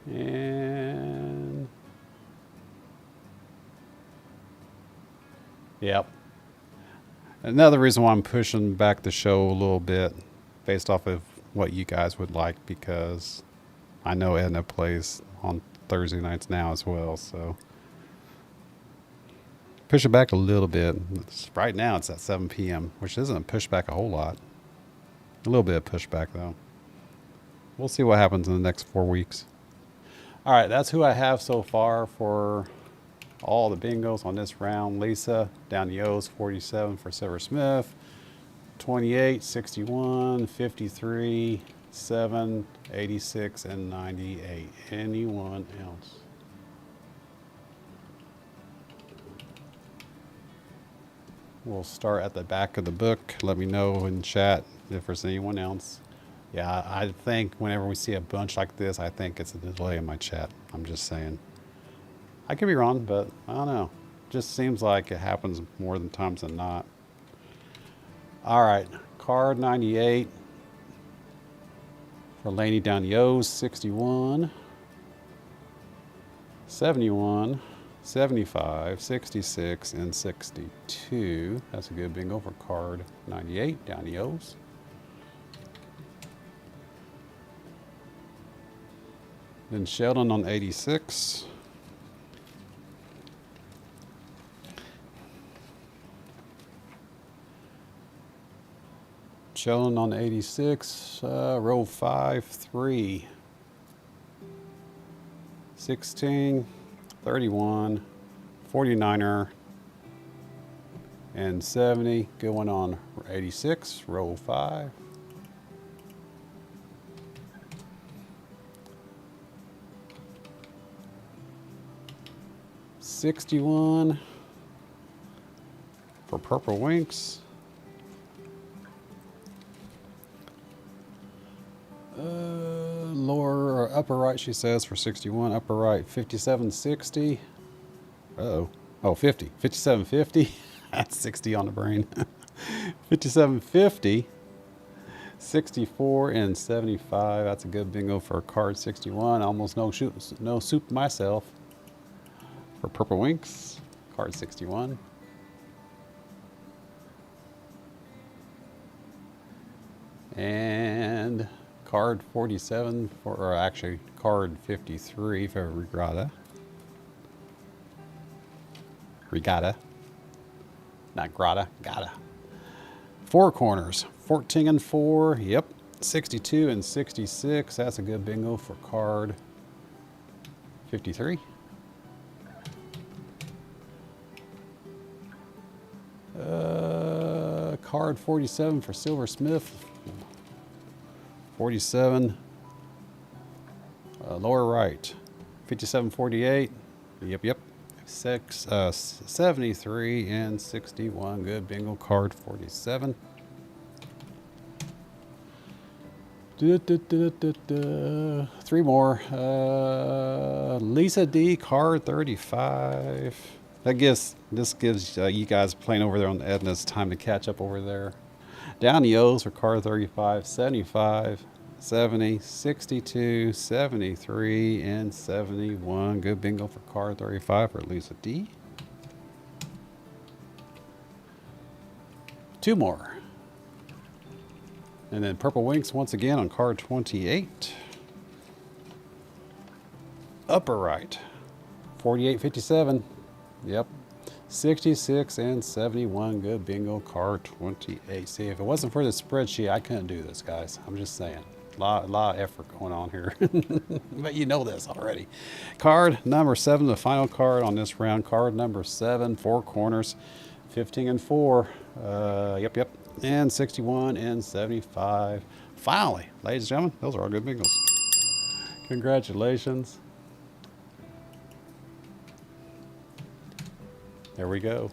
And yep. Another reason why I'm pushing back the show a little bit based off of what you guys would like, because I know Edna plays on Thursday nights now as well, so push it back a little bit. Right now it's at 7 p.m., which isn't pushed back a whole lot. A little bit of pushback though. We'll see what happens in the next 4 weeks. All right, that's who I have so far for all the bingos on this round. Lisa down the O's, 47 for Silver Smith, 28, 61, 53, 7, 86, and 98. Anyone else? We'll start at the back of the book. Let me know in chat if there's anyone else. Yeah, I think whenever we see a bunch like this, I think it's a delay in my chat. I'm just saying. I could be wrong, but I don't know. Just seems like it happens more than times than not. All right, card 98 for Laney down the O's, 61, 71, 75, 66, and 62. That's a good bingo for card 98 down the O's. Then Sheldon on 86. Sheldon on 86, row 5, 3, 16, 31, 49er, and 70. Good one on 86, row 5. $61 for Purple Winks. Lower or upper right, she says, for 61. Upper right, 5760. Uh-oh. Oh, 50. 5750. That's 60 on the brain. 5750. 64 and 75. That's a good bingo for card 61. Almost no soup myself. For Purple Winks, card 61. And card 47 for, or actually card 53 for Regatta. Not Grata, Gata. Four corners, 14 and 4. Yep. 62 and 66. That's a good bingo for card 53. Card 47 for Silver Smith. 47. Lower right. 5748. Yep. 73 and 61. Good bingo. Card 47. Three more. Lisa D. Card 35. This gives you guys playing over there on the Edna's time to catch up over there. Down the O's for card 35, 75, 70, 62, 73, and 71. Good bingo for card 35 for Lisa D. Two more. And then Purple Winks once again on card 28. Upper right, 4857. Yep. 66 and 71. Good bingo. Card 28. See, if it wasn't for the spreadsheet, I couldn't do this, guys. I'm just saying. A lot of effort going on here. But you know this already. Card number 7, the final card on this round. Card number 7, four corners. 15 and 4. Yep. And 61 and 75. Finally, ladies and gentlemen, those are all good bingos. Congratulations. There we go.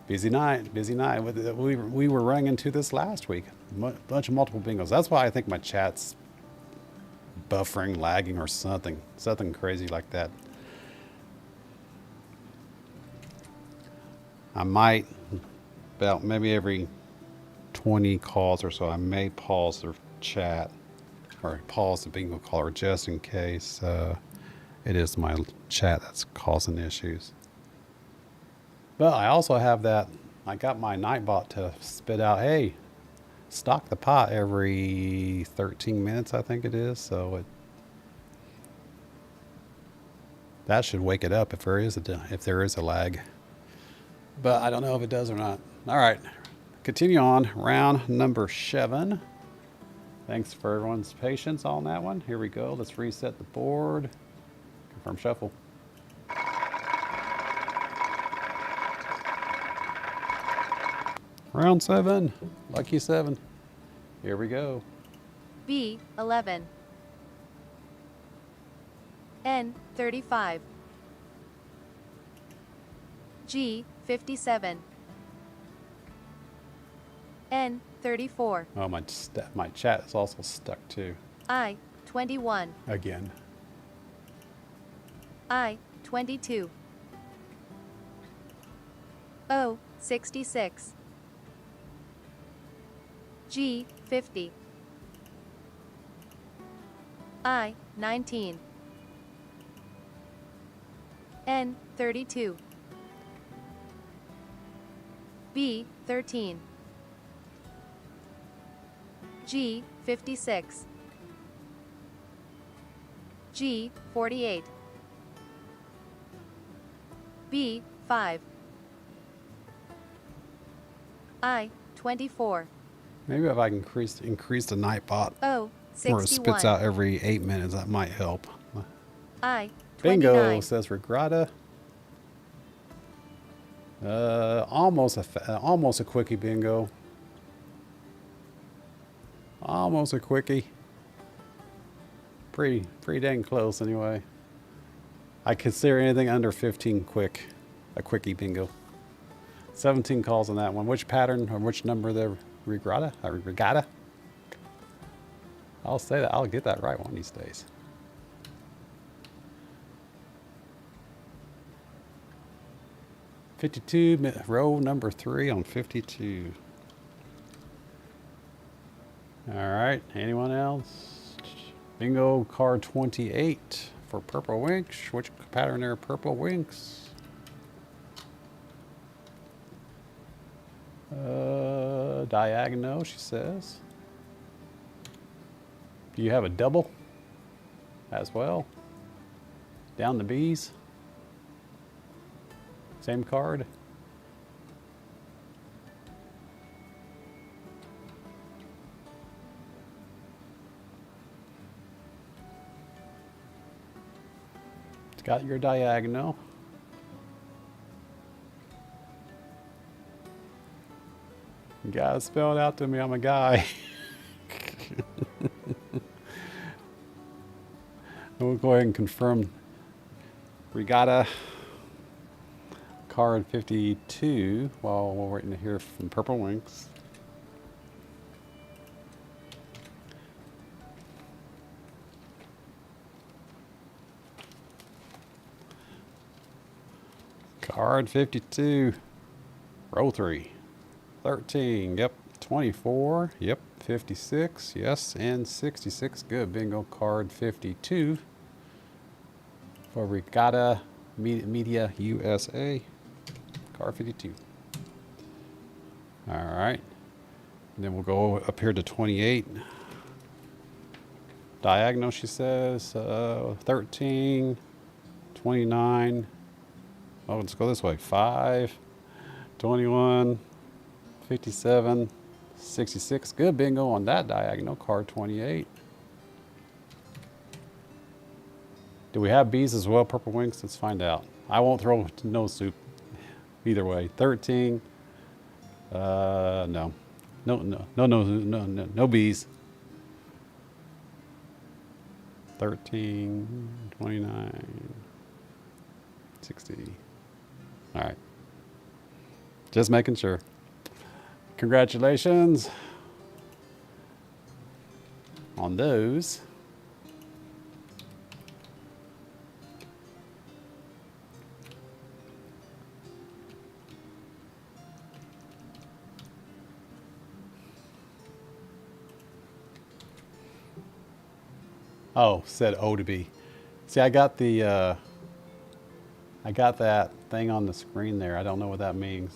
Busy night. We were running into this last week. Bunch of multiple bingos. That's why I think my chat's buffering, lagging, or something crazy like that. I might, about maybe every 20 calls or so, I may pause the chat or pause the bingo caller just in case it is my chat that's causing issues. But I also have that. I got my NightBot to spit out, hey, stock the pot every 13 minutes, I think it is. So that should wake it up if there is a lag. But I don't know if it does or not. All right, continue on. Round number 7. Thanks for everyone's patience on that one. Here we go. Let's reset the board. Confirm shuffle. Round 7. Lucky 7. Here we go. B 11, N 35, G 57, N 34, Oh, my chat is also stuck too. I 21, Again. I 22, O 66, G 50, I 19, N 32, B 13, G 56, G 48, B 5, I 24, Maybe if I can increase the NightBot O where it spits 61, out every 8 minutes, that might help. I Bingo 29, says regrata. Almost a quickie bingo. Almost a quickie. Pretty dang close anyway. I consider anything under 15 a quickie bingo. 17 calls on that one. Which pattern or which number the regatta? Regatta? I'll say that. I'll get that right one of these days. Row number 3 on 52. All right. Anyone else? Bingo card 28 for purple winks. Which pattern there? Purple winks. Diagonal, she says. Do you have a double as well? Down the B's. Same card. It's got your diagonal. You gotta spell it out to me. I'm a guy. We'll go ahead and confirm regatta card 52 while we're waiting to hear from Purple Winks. Card 52, row 3, 13, yep, 24, yep, 56, yes, and 66, good. Bingo card 52 for Regatta Media USA, card 52. All right, and then we'll go up here to 28. Diagonal, she says, 13, 29, oh, let's go this way, 5, 21, 57, 66. Good bingo on that diagonal, card 28. Do we have B's as well, Purple Winks? Let's find out. I won't throw no soup either way. 13, no. No B's. 13, 29, 60. All right. Just making sure. Congratulations on those. Oh, said O to B. See, I got the I got that thing on the screen there. I don't know what that means.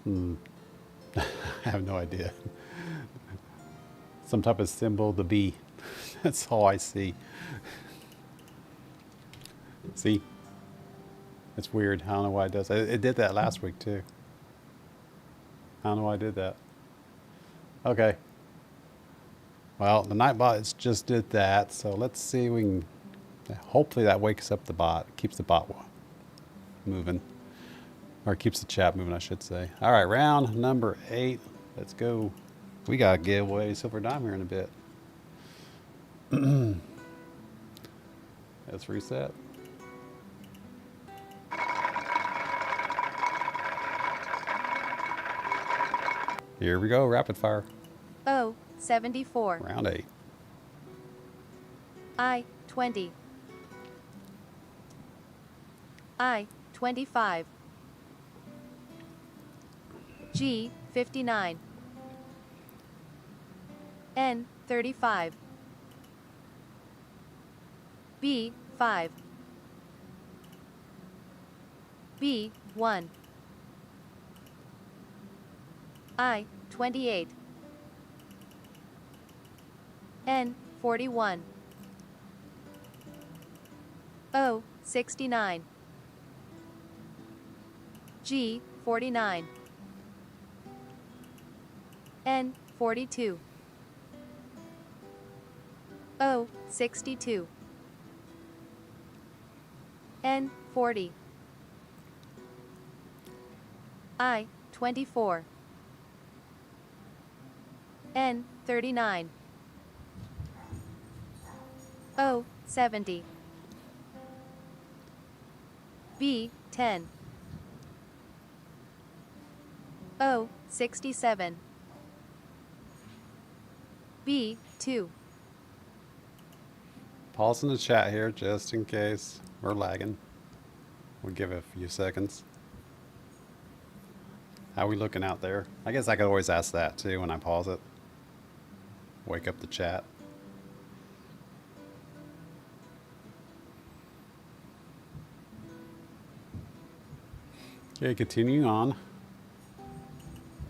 I have no idea. Some type of symbol, the B. That's all I see. See? It's weird. I don't know why it does. It did that last week too. I don't know why I did that. Okay. Well, the NightBot just did that. So let's see if we can... Hopefully that wakes up the bot. Keeps the bot moving. Or keeps the chat moving, I should say. All right, round number 8. Let's go. We got to give away Silver Dime here in a bit. Let's reset. Here we go, rapid fire. O, 74. Round 8. I, 20. I, 25. G, 59. N, 35. B, 5. B, 1. I, 28. N, 41. O, 69. G, 49. N, 42. O, 62. N, 40. I, 24. N, 39. O, 70. B, 10. O, 67. B, 2. Pause in the chat here just in case we're lagging. We'll give it a few seconds. How are we looking out there? I guess I could always ask that too when I pause it. Wake up the chat. Okay, continuing on.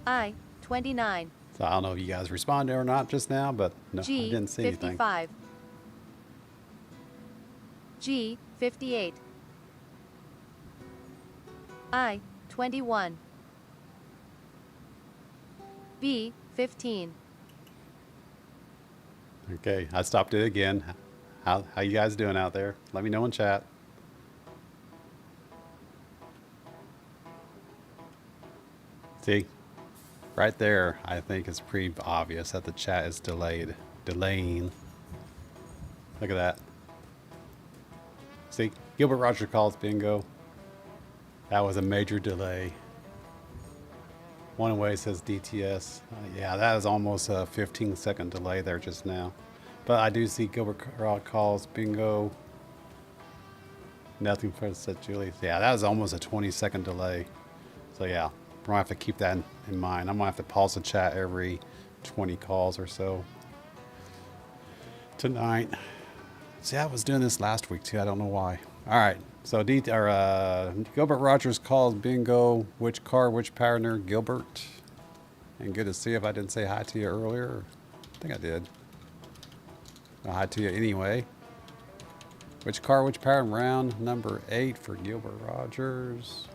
I, 29. So I don't know if you guys responded or not just now, but no, I G, didn't see anything. 55. G, 58. I, 21. B, 15. Okay, I stopped it again. How you guys doing out there? Let me know in chat. See, right there, I think it's pretty obvious that the chat is delaying. Look at that. See, Gilbert Roger calls bingo. That was a major delay. One way says DTS. Yeah, that is almost a 15-second delay there just now. But I do see Gilbert calls bingo. Nothing for said Julie. Yeah, that was almost a 20-second delay. So yeah, we're gonna have to keep that in mind. I'm gonna have to pause the chat every 20 calls or so tonight. See, I was doing this last week too. I don't know why. All right. So Gilbert Rogers calls bingo. Which car, which partner? Gilbert. And good to see if I didn't say hi to you earlier. I think I did. Well, hi to you anyway. Which car, which partner? Round number 8 for Gilbert Rogers.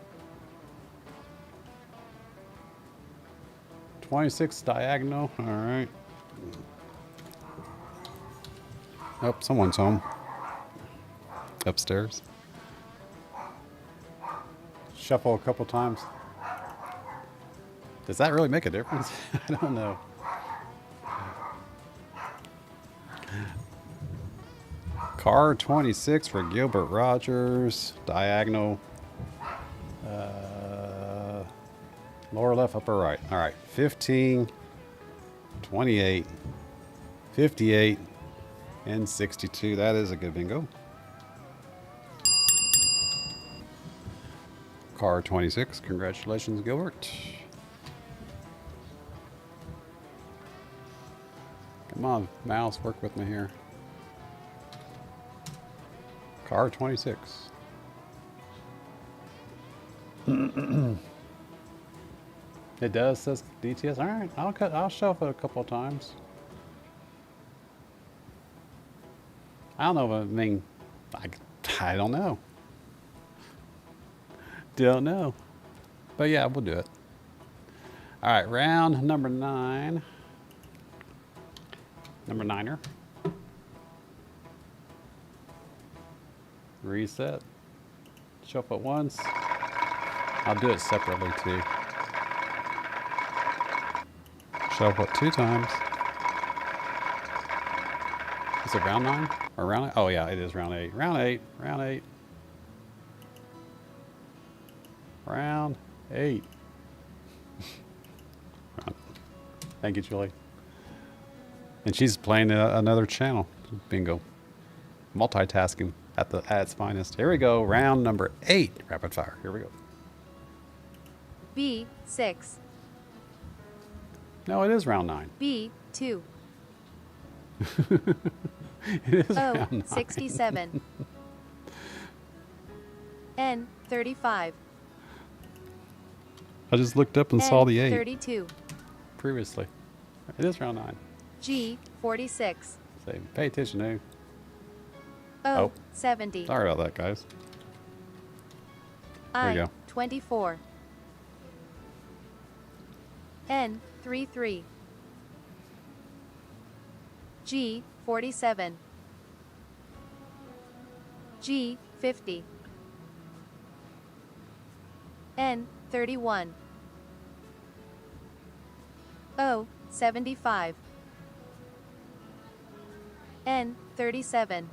26 diagonal. All right. Oh, someone's home. Upstairs. Shuffle a couple times. Does that really make a difference? I don't know. Car 26 for Gilbert Rogers. Diagonal. Lower left, upper right. All right. 15, 28, 58, and 62. That is a good bingo. Car 26. Congratulations, Gilbert. Come on, mouse, work with me here. Car 26. It does, says DTS. All right, I'll shelf it a couple of times. I don't know, but I mean, I don't know. Don't know. But yeah, we'll do it. All right, round number 9. Number 9er. Reset. Shuffle it once. I'll do it separately too. Shuffle it 2 times. Is it round 9 or round 8? Oh yeah, it is round 8. Round 8. Round 8. Round 8. Thank you, Julie. And she's playing another channel. Bingo. Multitasking at its finest. Here we go. Round number 8. Rapid fire. Here we go. B6. No, it is round 9. B2. It is round 9. 67. N35. I just looked up and saw the 8 32. previously. It is round 9. G46. Say, pay attention, eh? Oh. 70. Sorry about that, guys. There you go. I24. N33. G47. G50. N31. O75. N37.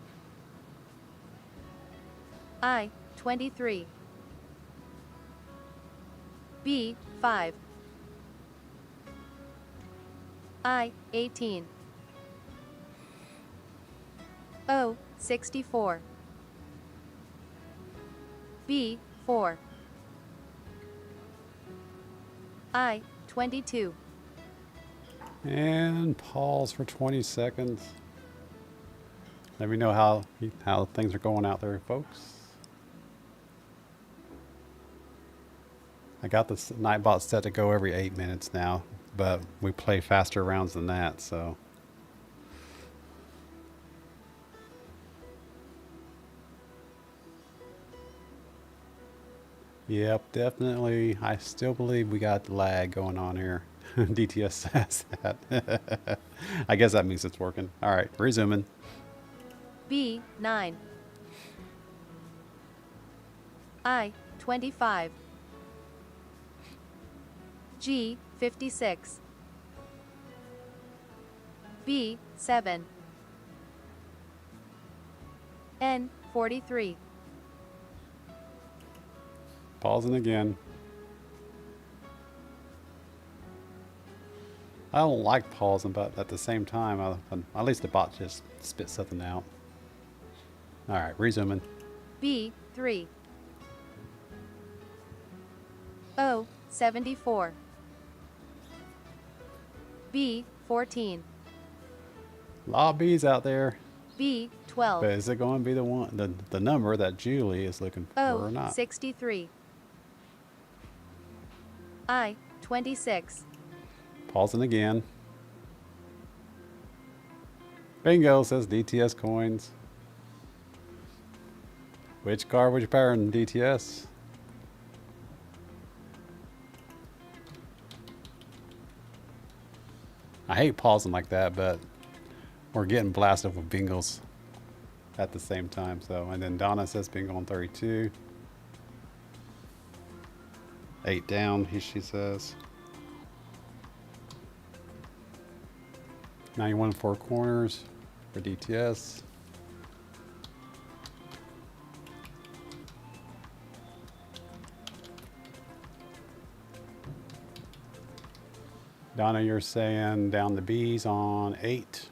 I23. B5. I18. O64. B4. I22. And pause for 20 seconds. Let me know how things are going out there, folks. I got this NightBot set to go every 8 minutes now, but we play faster rounds than that, so. Yep, definitely. I still believe we got lag going on here. DTS says that. I guess that means it's working. All right, resuming. B9. I25. G56. B7. N43. Pausing again. I don't like pausing, but at the same time, at least the bot just spit something out. All right, resuming. B3. O74. B14. A lot of B's out there. B12. But is it going to be the number that Julie is looking for or not? O63. I26. Pausing again. Bingo, says DTS coins. Which car would you pair in DTS? I hate pausing like that, but we're getting blasted with bingos at the same time. So, and then Donna says bingo on 32. 8 down, she says. 91 4 corners for DTS. Donna, you're saying down the B's on 8.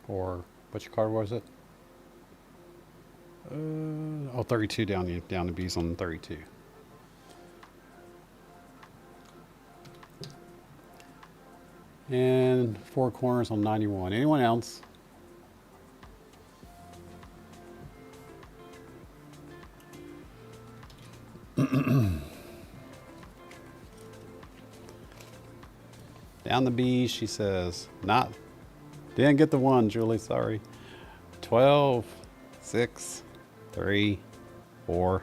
Or which card was it? 32 down the B's on 32. And 4 corners on 91. Anyone else? Down the B, she says. Not. Didn't get the 1, Julie. Sorry. 12, 6, 3, 4,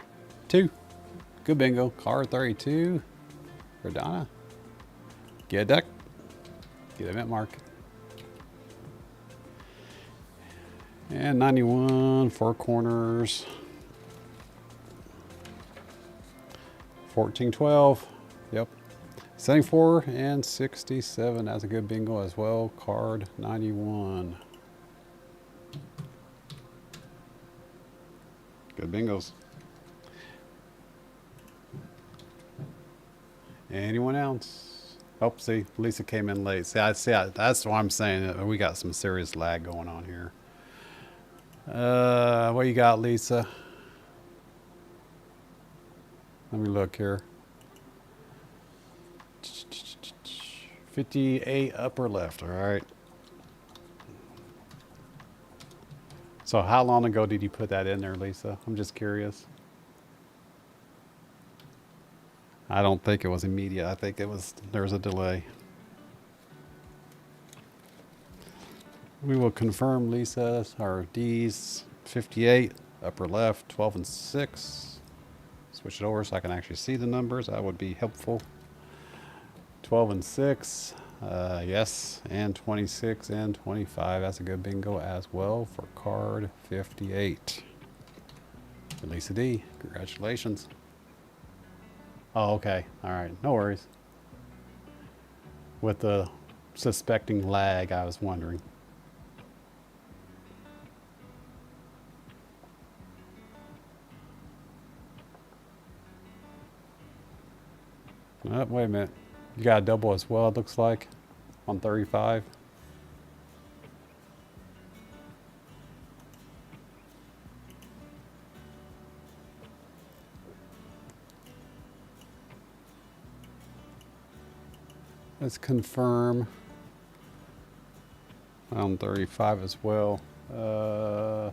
2. Good bingo. Card 32 for Donna. Get a duck. Get a mint mark. And 91, 4 corners. 14, 12. Yep. 74 and 67. That's a good bingo as well. Card 91. Good bingos. Anyone else? Oh, see, Lisa came in late. That's why I'm saying we got some serious lag going on here. What you got, Lisa? Let me look here. 58 upper left, all right. So how long ago did you put that in there, Lisa? I'm just curious. I don't think it was immediate. I think there was a delay. We will confirm Lisa, our D's 58, upper left, 12 and 6. Switch it over so I can actually see the numbers. That would be helpful. 12 and 6, yes, and 26 and 25. That's a good bingo as well for card 58. Lisa D, congratulations. Oh, okay. All right. No worries. With the suspecting lag, I was wondering. Oh, wait a minute. You got a double as well, it looks like, on 35. Let's confirm on 35 as well. Let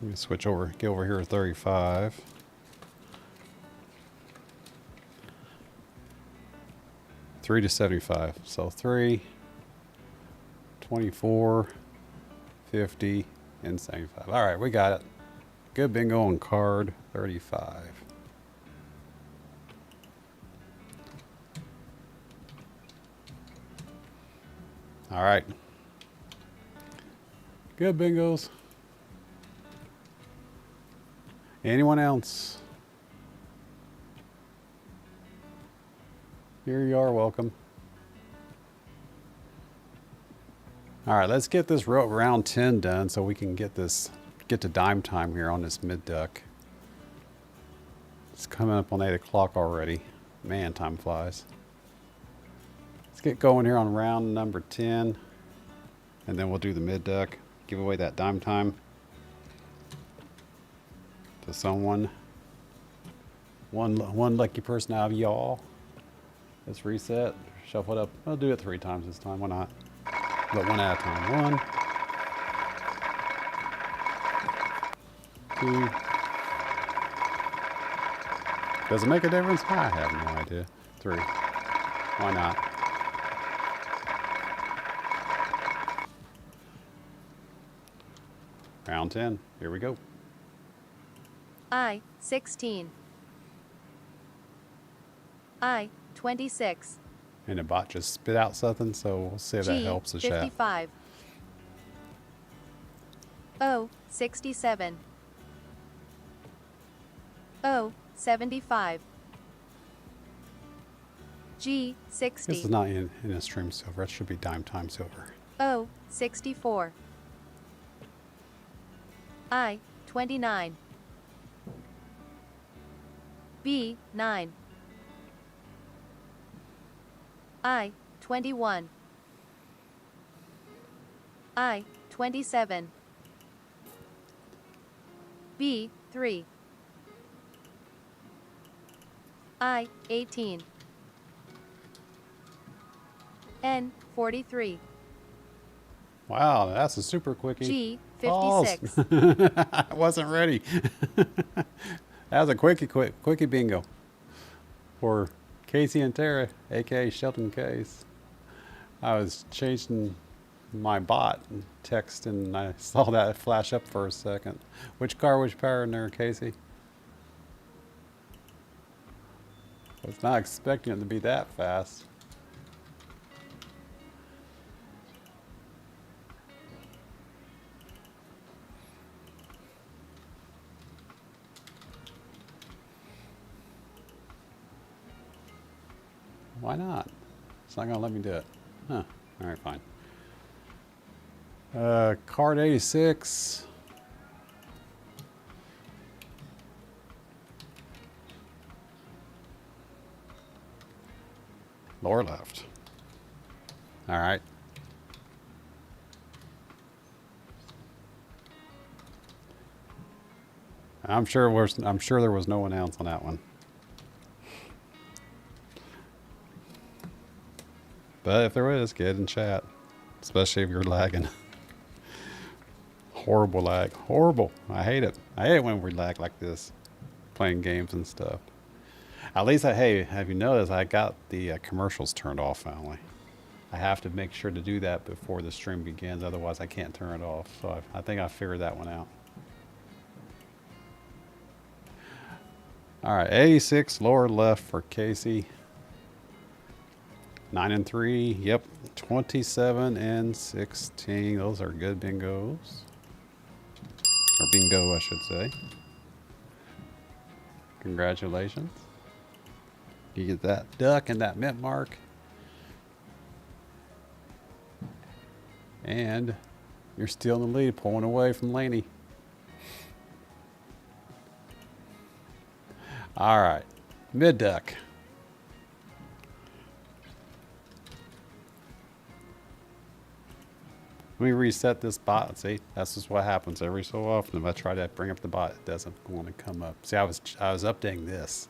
me switch over, get over here to 35. Three to 75. So 3, 24, 50, and 75. All right, we got it. Good bingo on card 35. All right. Good bingos. Anyone else? Here you are, welcome. All right, let's get this round 10 done so we can get to dime time here on this mid duck. It's coming up on 8 o'clock already. Man, time flies. Let's get going here on round number 10, and then we'll do the mid duck. Give away that dime time to someone. One lucky person out of y'all. Let's reset, shuffle it up. I'll do it 3 times this time. Why not? But one at a time. 1, 2. Does it make a difference? I have no idea. 3. Why not? Round 10. Here we go. I, 16. I, 26. And the bot just spit out something, so we'll see if that G, helps the chat. 55. O, 67. O, 75. G, 60. This is not in a stream silver. It should be dime time silver. O, 64. I, 29. B, 9. I, 21. I, 27. B, 3. I, 18. N43. Wow, that's a super quickie. G56. I wasn't ready. That was a quickie bingo for Casey and Tara, aka Shelton Case. I was changing my bot and text, and I saw that flash up for a second. Which car was powering there, Casey? I was not expecting it to be that fast. Why not? It's not going to let me do it. Huh. All right, fine. Card 86. Lower left. All right. I'm sure there was no one else on that one. But if there is, get in chat. Especially if you're lagging. Horrible lag. Horrible. I hate it. I hate it when we lag like this. Playing games and stuff. At least, hey, have you noticed I got the commercials turned off finally. I have to make sure to do that before the stream begins. Otherwise, I can't turn it off. So I think I figured that one out. All right, 86 lower left for Casey. 9 and 3. Yep. 27 and 16. Those are good bingos. Or bingo, I should say. Congratulations. You get that duck and that mint mark. And you're still in the lead, pulling away from Laney. All right. Mid duck. Let me reset this bot. See, that's just what happens every so often. If I try to bring up the bot, it doesn't want to come up. See, I was updating this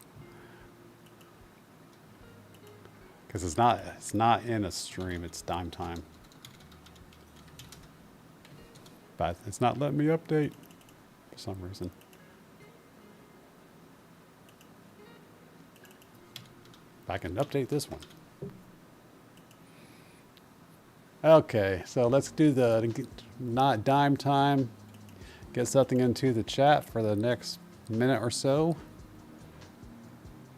because it's not in a stream. It's dime time, but it's not letting me update for some reason. I can update this one. Okay, so let's do the not dime time. Get something into the chat for the next minute or so.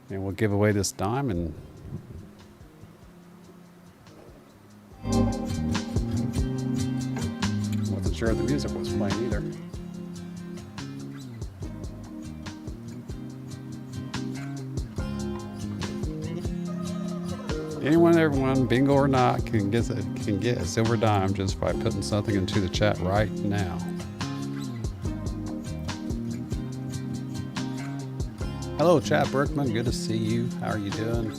And we'll give away this dime. And wasn't sure if the music was playing either. Anyone, everyone, bingo or not, can get a silver dime just by putting something into the chat right now. Hello, Chad Berkman. Good to see you. How are you doing?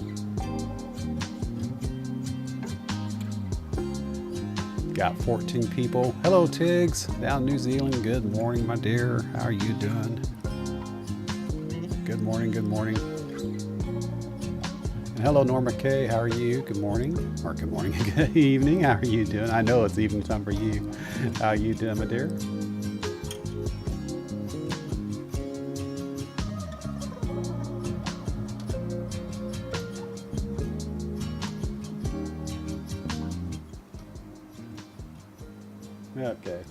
Got 14 people. Hello, Tiggs, down in New Zealand. Good morning, my dear. How are you doing? Good morning. Good morning. Hello, Norma K. How are you? Good morning. Or good morning. Good evening. How are you doing? I know it's evening time for you. How are you doing, my dear? Okay.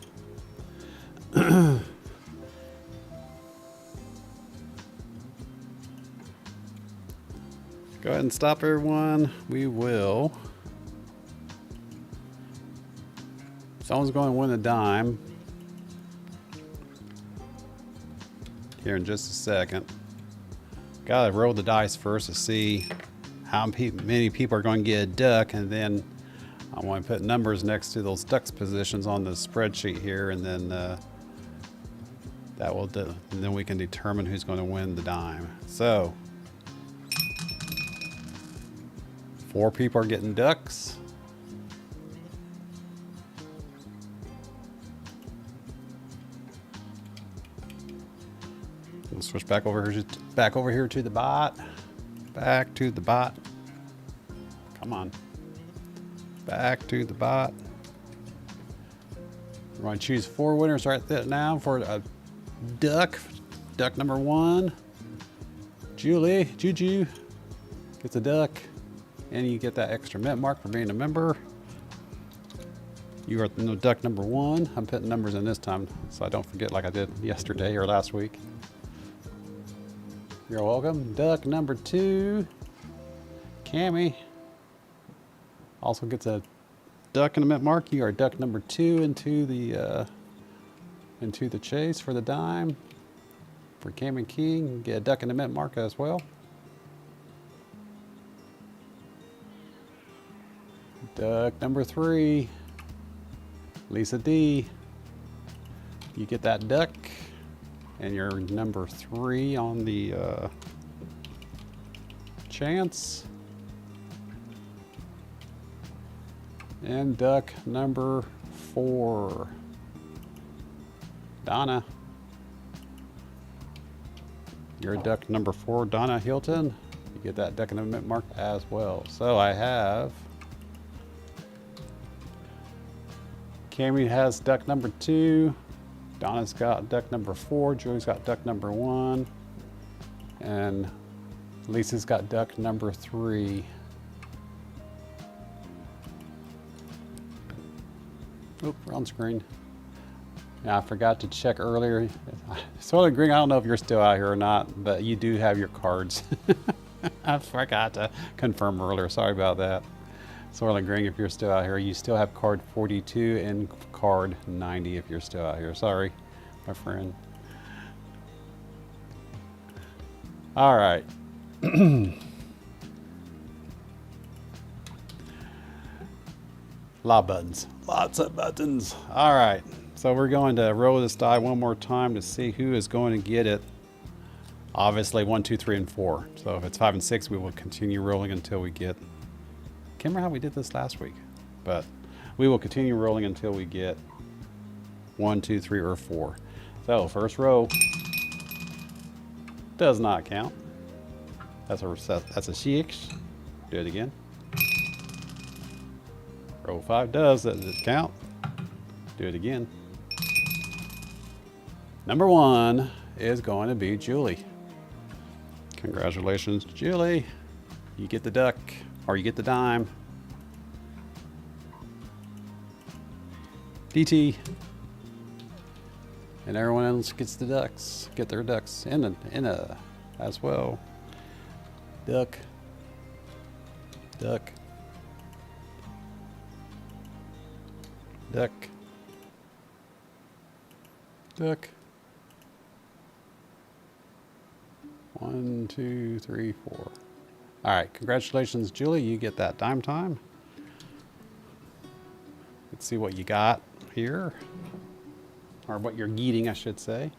Go ahead and stop, everyone. We will. Someone's going to win a dime here in just a second. Gotta roll the dice first to see how many people are going to get a duck, and then I want to put numbers next to those ducks positions on the spreadsheet here, and then that will do. And then we can determine who's going to win the dime. So 4 people are getting ducks. We'll switch back over here to the bot. Back to the bot. Come on. Back to the bot. We're going to choose 4 winners right there now for a duck. Duck number 1. Juju gets a duck. And you get that extra mint mark for being a member. You are duck number 1. I'm putting numbers in this time so I don't forget like I did yesterday or last week. You're welcome. Duck number 2. Cammy also gets a duck and a mint mark. You are duck number 2 into the chase for the dime. For Cammy King, you get a duck and a mint mark as well. Duck number 3. Lisa D. You get that duck, and you're number 3 on the chance. And duck number 4. Donna. You're duck number 4, Donna Hilton. You get that duck and a mint mark as well. So I have Cammy has duck number 2. Donna's got duck number 4. Julie's got duck number 1. And Lisa's got duck number 3. Oop, wrong screen. Now, I forgot to check earlier. Soylent Green, I don't know if you're still out here or not, but you do have your cards. I forgot to confirm earlier. Sorry about that. Soylent Green, if you're still out here, you still have card 42 and card 90 if you're still out here. Sorry, my friend. All right. Lot of buttons. Lots of buttons. All right. So we're going to roll this die one more time to see who is going to get it. Obviously 1, 2, 3, and 4. So if it's 5 and 6, we will continue rolling until we get. Can't remember how we did this last week, but we will continue rolling until we get 1, 2, 3, or 4. So first row does not count. That's a 6. Do it again. Row 5 does. Does it count? Do it again. Number 1 is going to be Julie. Congratulations, Julie. You get the duck, or you get the dime. DT. And everyone else gets the ducks. Get their ducks in a as well. Duck. Duck. Duck. Duck. 1, 2, 3, 4. All right, congratulations, Julie. You get that dime time. Let's see what you got here, or what you're getting, I should say.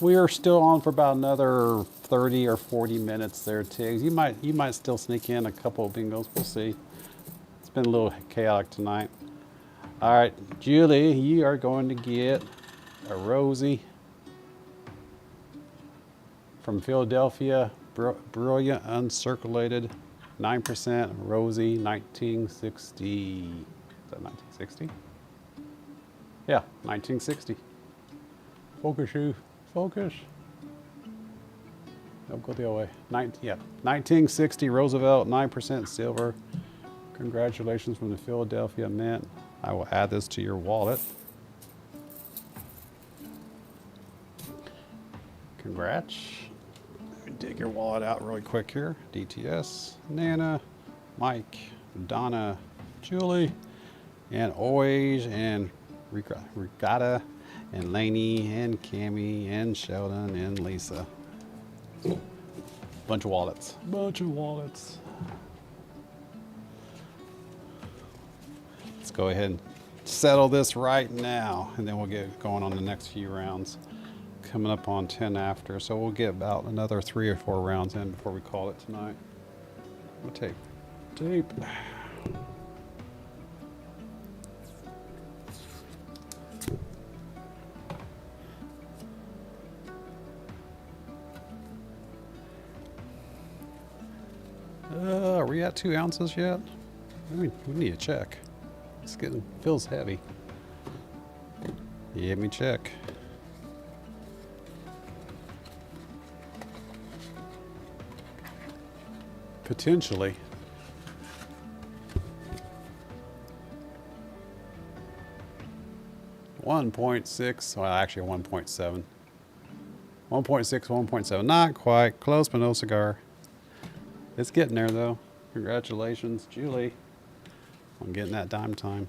We are still on for about another 30 or 40 minutes there, Tiggs. You might still sneak in a couple of bingos. We'll see. It's been a little chaotic tonight. All right, Julie, you are going to get a Rosie from Philadelphia, brilliant uncirculated, 9% Rosie, 1960. Is that 1960? Yeah, 1960. Focus, you. Focus. Don't go the other way. 1960 Roosevelt, 9% silver. Congratulations from the Philadelphia Mint. I will add this to your wallet. Congrats. Let me dig your wallet out really quick here. DTS, Nana, Mike, Donna, Julie, and Always, and Regatta, and Lainey, and Cammy, and Sheldon, and Lisa. Bunch of wallets. Bunch of wallets. Let's go ahead and settle this right now, and then we'll get going on the next few rounds. Coming up on 10 after, so we'll get about another 3 or 4 rounds in before we call it tonight. What tape? Tape. Are we at 2 ounces yet? We need to check. It's getting, feels heavy. Let me check. Potentially. 1.6, well actually 1.7. 1.6, 1.7, not quite, close but no cigar. It's getting there though. Congratulations, Julie, on getting that dime time.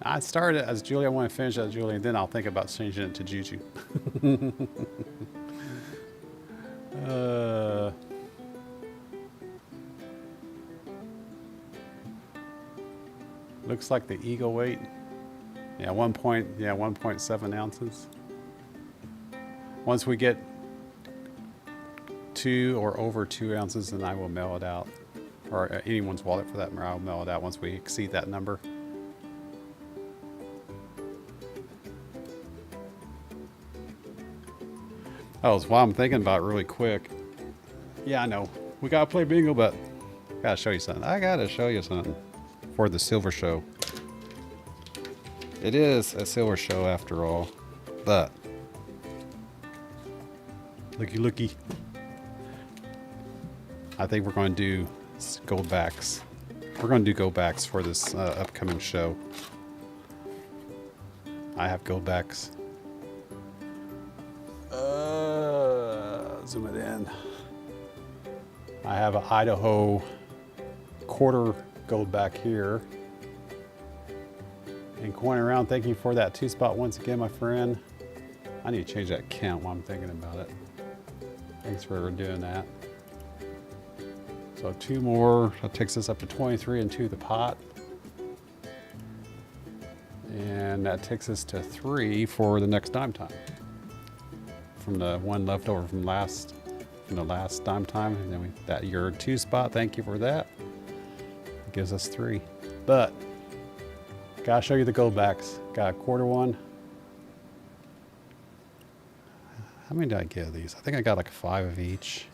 I started as Julie, I want to finish as Julie, and then I'll think about changing it to Juju. Looks like the Eagle weight. Yeah, 1.7 ounces. Once we get 2 or over 2 ounces, then I will mail it out. Or anyone's wallet for that matter, I'll mail it out once we exceed that number. Oh, it's what I'm thinking about really quick. Yeah, I know. We gotta play bingo, but I gotta show you something. I gotta show you something for the silver show. It is a silver show after all, but looky. I think we're going to do gold backs. We're going to do gold backs for this upcoming show. I have gold backs. Zoom it in. I have an Idaho quarter gold back here. And coin around, thank you for that 2-spot once again, my friend. I need to change that count while I'm thinking about it. Thanks for doing that. So 2 more, that takes us up to 23 and 2 the pot. And that takes us to 3 for the next dime time. From the one left over from the last dime time, and then that your 2 spot, thank you for that. It gives us 3. But gotta show you the gold backs. Got a quarter one. How many did I get of these? I think I got like 5 of each.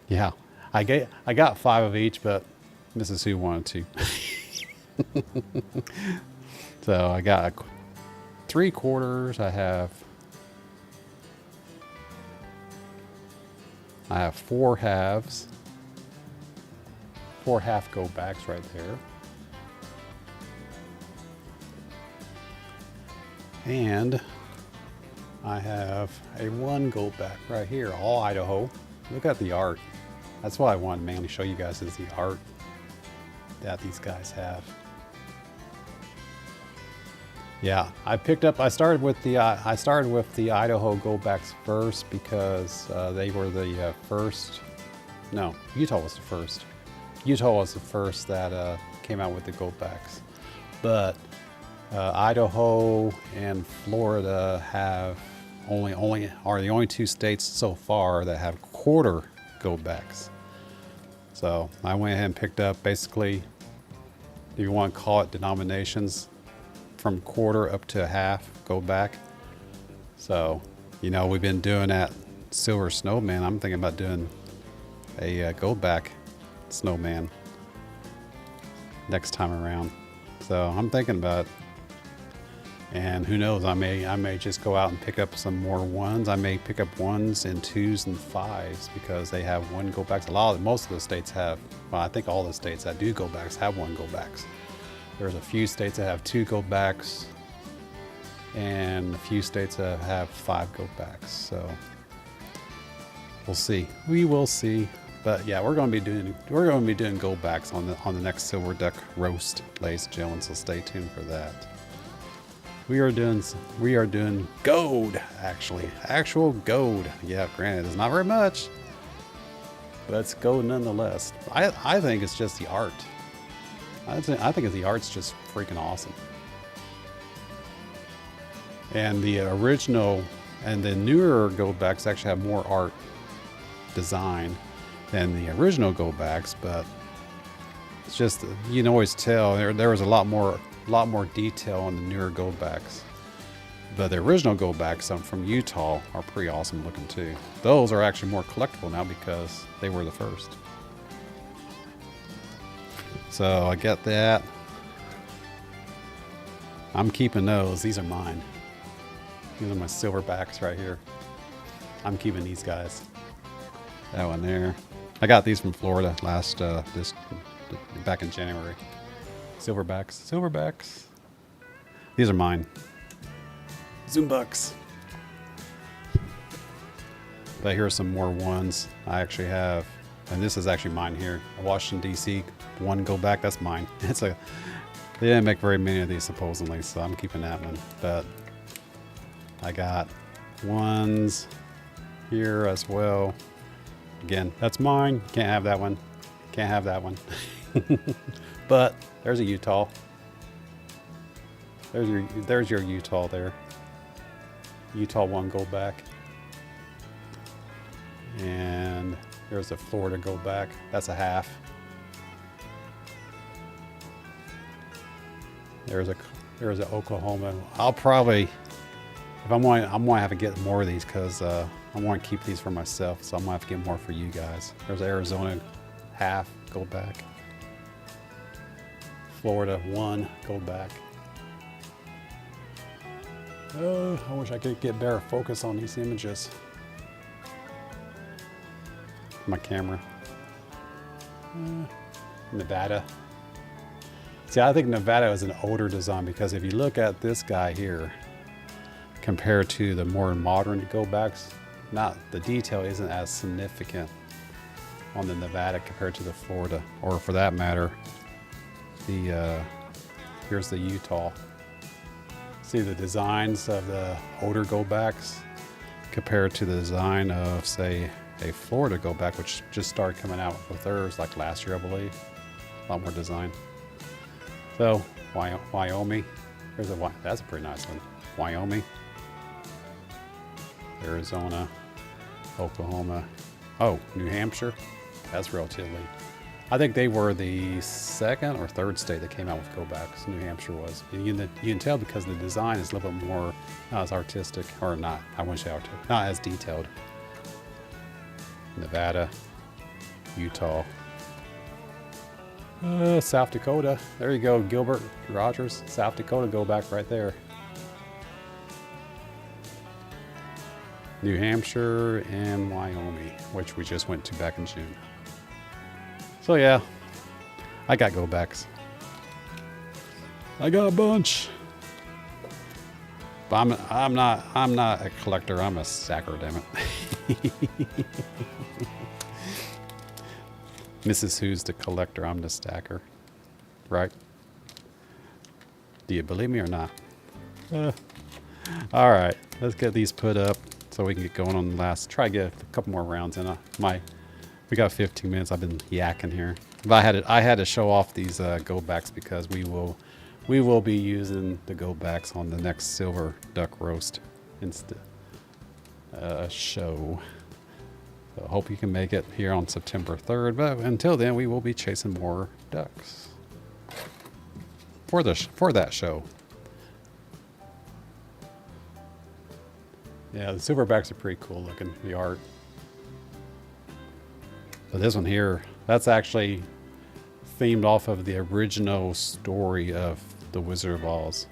Yeah, I got 5 of each, but Mrs. Sue wanted 2. So I got 3 quarters. I have 4 halves. 4 half gold backs right there. And I have a 1 gold back right here, all Idaho. Look at the art. That's what I wanted to mainly show you guys, is the art that these guys have. Yeah, I started with the Idaho gold backs first because they were the first. No, Utah was the first. Utah was the first that came out with the gold backs, but Idaho and Florida have are the only 2 states so far that have quarter gold backs. So I went ahead and picked up, basically, if you want to call it, denominations from quarter up to half gold back. So, you know, we've been doing that silver snowman. I'm thinking about doing a gold back snowman next time around. So I'm thinking about it. And who knows, I may just go out and pick up some more 1s. I may pick up 1s and 2s and 5s because they have 1 gold backs. Most of the states have, well, I think all the states that do gold backs have 1 gold backs. There's a few states that have 2 gold backs and a few states that have 5 gold backs. So we'll see. We will see. But yeah, we're going to be doing gold backs on the next Silver Duck roast, ladies and gentlemen. So stay tuned for that. We are doing gold, actually. Actual gold. Yeah, granted, it's not very much, but it's gold nonetheless. I think it's just the art. I think the art's just freaking awesome. And the original and the newer gold backs actually have more art design than the original gold backs, but it's just, you can always tell there was a lot more detail on the newer gold backs. But the original go back, some from Utah, are pretty awesome looking too. Those are actually more collectible now because they were the first. So I get that. I'm keeping those. These are mine. These are my silverbacks right here. I'm keeping these guys. That one there. I got these from Florida back in January. Silverbacks. These are mine. Zoom bucks. But here are some more ones I actually have, and this is actually mine here. A Washington D.C. one go back. That's mine. They didn't make very many of these supposedly, so I'm keeping that one. But I got ones here as well. Again, that's mine. Can't have that one. Can't have that one. But there's a Utah. There's your Utah there. Utah one go back. And there's a Florida go back. That's a half. There's an Oklahoma. I'll probably, if I'm going to have to get more of these because I want to keep these for myself. So I'm going to have to get more for you guys. There's Arizona half go back. Florida one go back. Oh, I wish I could get better focus on these images. My camera. Nevada. See, I think Nevada is an older design because if you look at this guy here, compared to the more modern go backs, the detail isn't as significant on the Nevada compared to the Florida, or for that matter, here's the Utah. See the designs of the older go backs compared to the design of, say, a Florida go back, which just started coming out with theirs like last year, I believe. A lot more design. So Wyoming, that's a pretty nice one. Wyoming, Arizona, Oklahoma. Oh, New Hampshire. That's relatively. I think they were the second or third state that came out with go backs. New Hampshire was. You can tell because the design is a little bit more not as artistic, or not. I wouldn't say artistic, not as detailed. Nevada, Utah, South Dakota. There you go, Gilbert Rogers. South Dakota go back right there. New Hampshire and Wyoming, which we just went to back in June. So yeah, I got go backs. I got a bunch. But I'm not a collector. I'm a stacker, damn it. Mrs. Who's the collector? I'm the stacker, right? Do you believe me or not? All right, let's get these put up so we can get going on the last. Try to get a couple more rounds in. We got 15 minutes. I've been yakking here, but I had to show off these go backs because we will be using the go backs on the next silver duck roast show. So I hope you can make it here on September 3rd. But until then, we will be chasing more ducks for that show. Yeah, the silverbacks are pretty cool looking. The art. But this one here, that's actually themed off of the original story of the Wizard of Oz.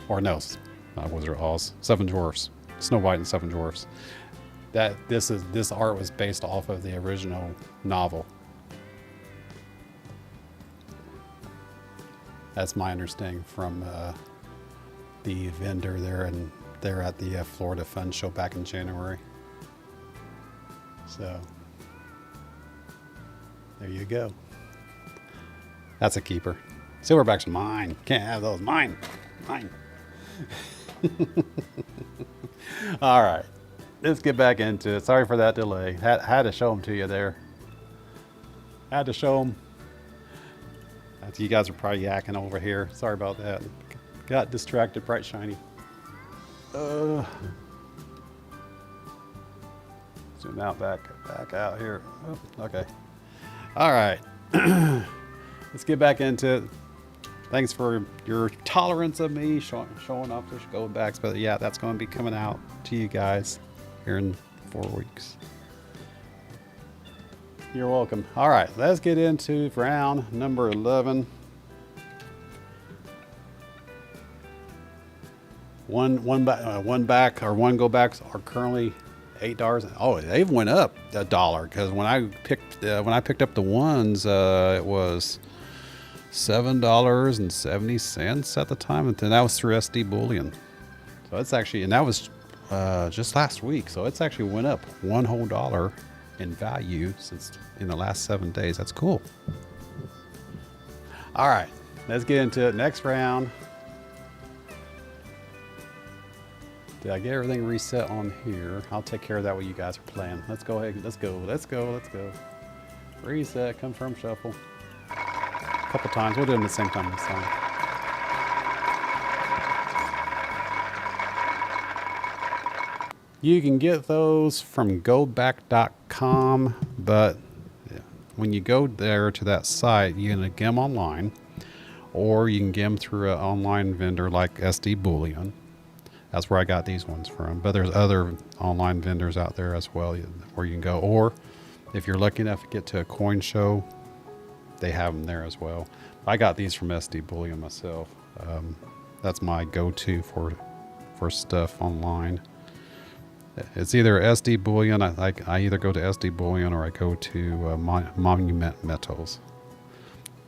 Or no, not Wizard of Oz. Seven Dwarfs. Snow White and Seven Dwarfs. This art was based off of the original novel. That's my understanding from the vendor there at the Florida Fun Show back in January. So there you go. That's a keeper. Silverbacks are mine. Can't have those. Mine. All right. Let's get back into it. Sorry for that delay. Had to show them to you there. Had to show them. You guys are probably yakking over here. Sorry about that. Got distracted. Bright shiny. Zoom out, back out here. Oh, okay. All right. Let's get back into it. Thanks for your tolerance of me showing off the gold backs. But yeah, that's going to be coming out to you guys here in 4 weeks. You're welcome. All right, let's get into round number 11. One back or one go backs are currently $8. Oh, they've went up $1 because when I picked up the ones, it was $7.70 at the time, and then that was through SD Bullion. So it's actually, and that was just last week. So it's actually went up $1 whole in value since in the last 7 days. That's cool. All right, let's get into it. Next round. Did I get everything reset on here? I'll take care of that while you guys are playing. Let's go ahead. Let's go. Reset, confirm, shuffle. A couple times. We'll do them at the same time this time. You can get those from goback.com, but when you go there to that site, you can get them online, or you can get them through an online vendor like SD Bullion. That's where I got these ones from. But there's other online vendors out there as well where you can go. Or if you're lucky enough to get to a coin show, they have them there as well. I got these from SD Bullion myself. That's my go-to for stuff online. It's either SD Bullion. I either go to SD Bullion or I go to Monument Metals.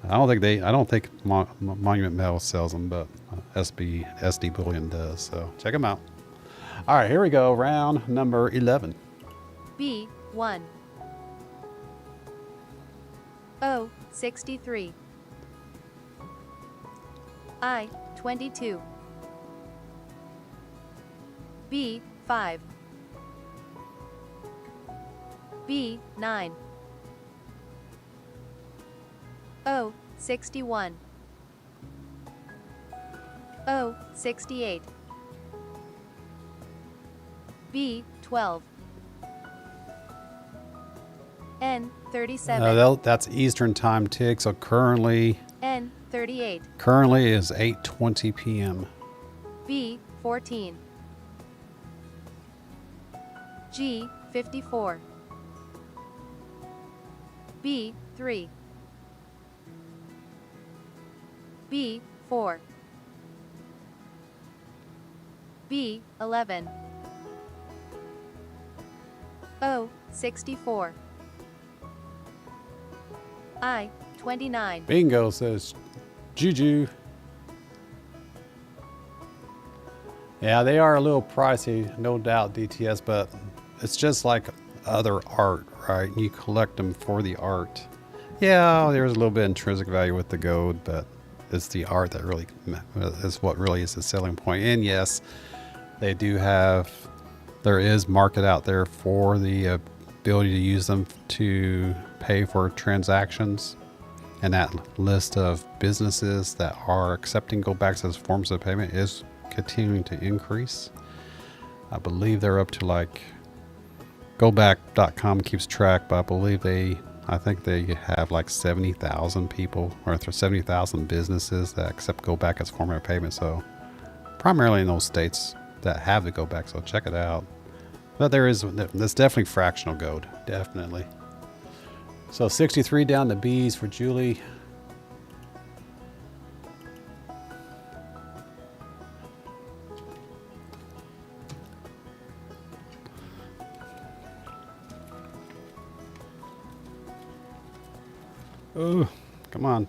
I don't think Monument Metal sells them, but SD Bullion does. So check them out. All right, here we go. Round number 11. B1. O63. I22. B5. B9. O61. O68. B12. N37. That's Eastern time tick. So currently N38. Currently is 8:20 p.m. B14. G54. B3. B4. B11. O64. I29. Bingo, says Juju. Yeah, they are a little pricey, no doubt, DTS, but it's just like other art, right? You collect them for the art. Yeah, there's a little bit of intrinsic value with the gold, but it's the art that really is what really is the selling point. And yes, they do have, there is market out there for the ability to use them to pay for transactions. And that list of businesses that are accepting go backs as forms of payment is continuing to increase. I believe they're up to like, goback.com keeps track, but I think they have like 70,000 people or 70,000 businesses that accept go back as form of payment. So primarily in those states that have the go back. So check it out. But there's definitely fractional gold. Definitely. So 63 down to B's for Julie. Oh, come on.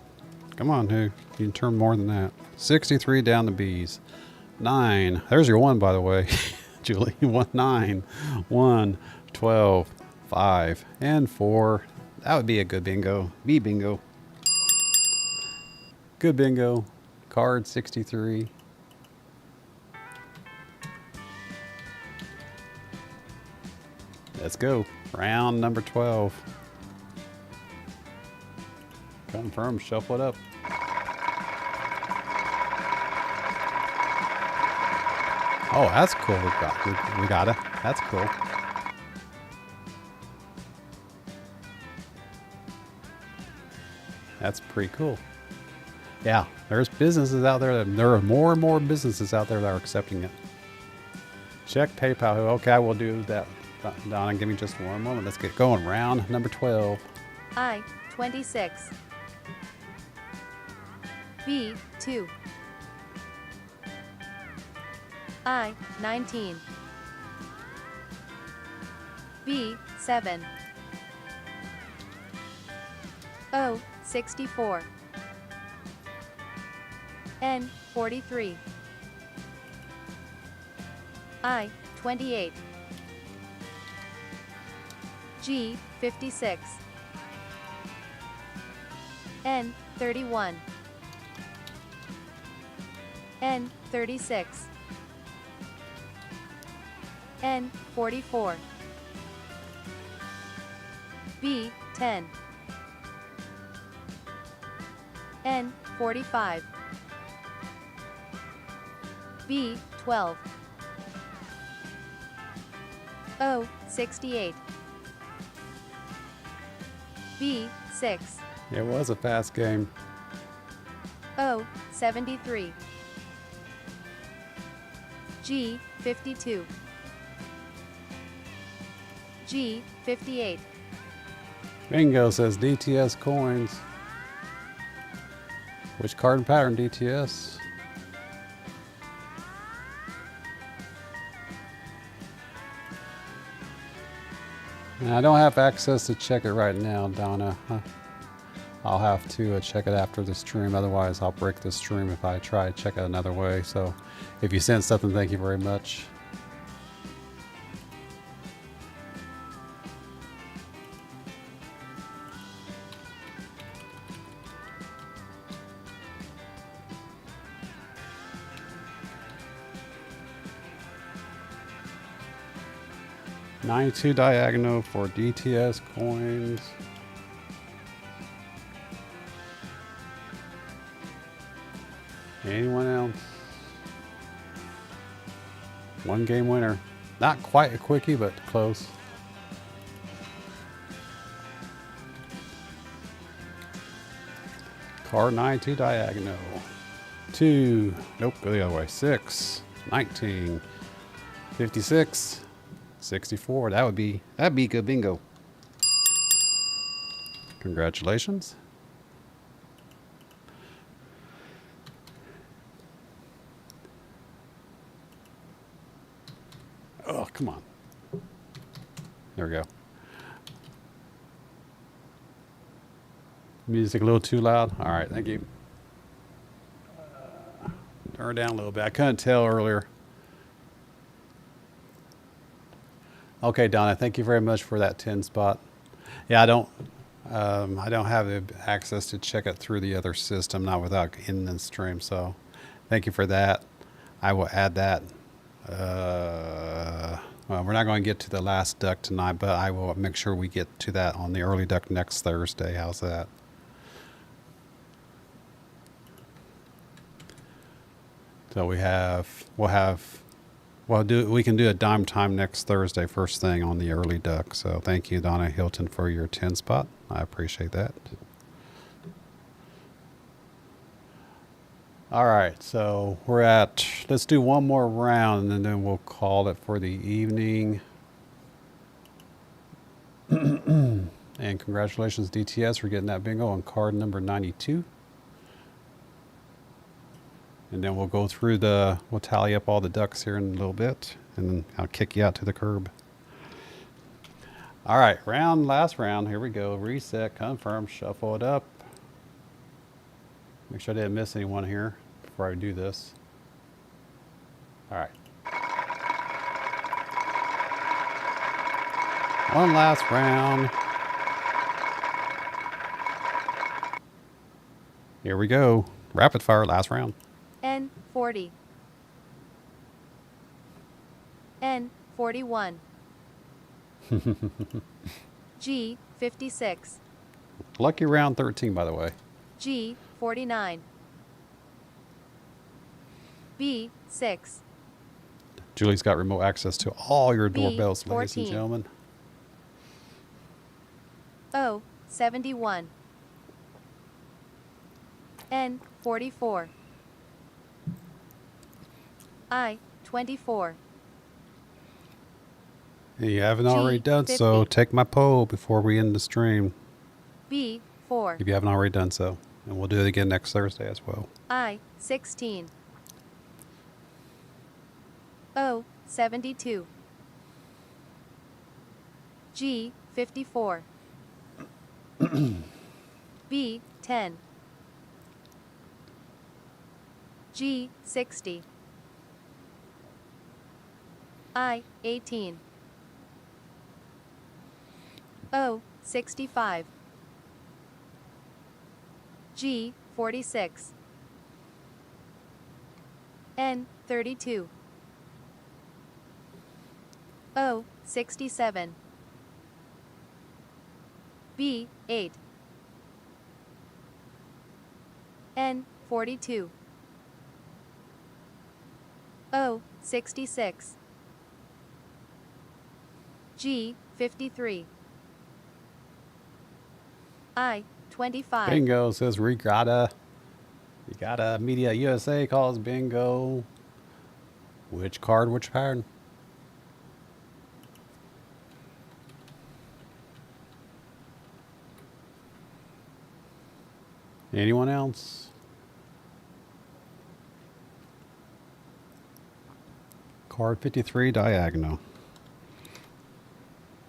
Come on, who? You can turn more than that. 63 down to B's. 9. There's your 1, by the way. Julie, 1, 9, 1, 12, 5, and 4. That would be a good bingo. B bingo. Good bingo. Card 63. Let's go. Round number 12. Confirm, shuffle it up. Oh, that's cool. We got it. That's cool. That's pretty cool. Yeah, there's businesses out there. There are more and more businesses out there that are accepting it. Check PayPal. Okay, I will do that. Donna, give me just one moment. Let's get going. Round number 12. I, 26. B, 2. I, 19. B, 7. O, 64. N, 43. I, 28. G, 56. N, 31. N, 36. N, 44. B, 10. N, 45. B, 12. O, 68. B, 6. It was a fast game. O, 73. G, 52. G, 58. Bingo says DTS coins. Which card and pattern DTS? And I don't have access to check it right now, Donna. I'll have to check it after the stream. Otherwise, I'll break the stream if I try to check it another way. So if you sent something, thank you very much. $92 diagonal for DTS coins. Anyone else? One game winner. Not quite a quickie, but close. Card 92 diagonal. 2. Nope, go the other way. 6. 19. 56. 64. That'd be good bingo. Congratulations. Oh, come on. There we go. Music a little too loud. All right, thank you. Turn it down a little bit. I couldn't tell earlier. Okay, Donna, thank you very much for that 10 spot. Yeah, I don't have the access to check it through the other system, not without in the stream. So, thank you for that. I will add that. Well, we're not going to get to the last duck tonight, but I will make sure we get to that on the early duck next Thursday. How's that? So we can do a dime time next Thursday, first thing on the early duck. So thank you, Donna Hilton, for your 10 spot. I appreciate that. All right, so let's do one more round and then we'll call it for the evening. And congratulations, DTS, for getting that bingo on card number 92. And then we'll go through we'll tally up all the ducks here in a little bit, and then I'll kick you out to the curb. All right, last round, here we go. Reset, confirm, shuffle it up. Make sure I didn't miss anyone here before I do this. All right. One last round. Here we go. Rapid fire, last round. N, 40. N, 41. G, 56. Lucky round 13, by the way. G, 49. B, 6. Julie's got remote access to all your B, doorbells, ladies 14. and gentlemen. O, 71. N 44. I 24. You haven't already done 50. so. Take my poll before we end the stream. B 4. If you haven't already done so. And we'll do it again next Thursday as well. I 16. O 72. G 54. B 10. G 60. I 18. O 65. G 46. N 32. O 67. B 8. N 42. O 66. G 53. I 25. Bingo says regatta. Regatta Media USA calls bingo. Which card, which pattern? Anyone else? Card 53 diagonal.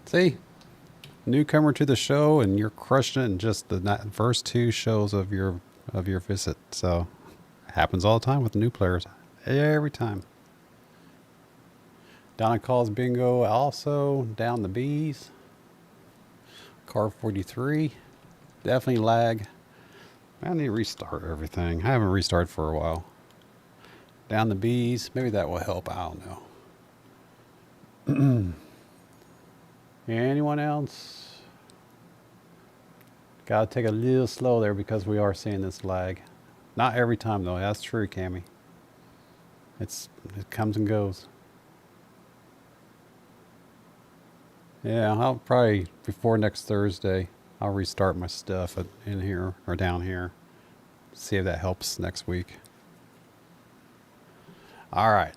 See? Newcomer to the show and you're crushing it in just the first two shows of your visit. So happens all the time with new players. Every time. Donna calls bingo also. Down the B's. Card 43. Definitely lag. I need to restart everything. I haven't restarted for a while. Down the B's. Maybe that will help. I don't know. Anyone else? Gotta take a little slow there because we are seeing this lag. Not every time though. That's true, Cammy. It comes and goes. Yeah, I'll probably before next Thursday I'll restart my stuff in here or down here. See if that helps next week. All right.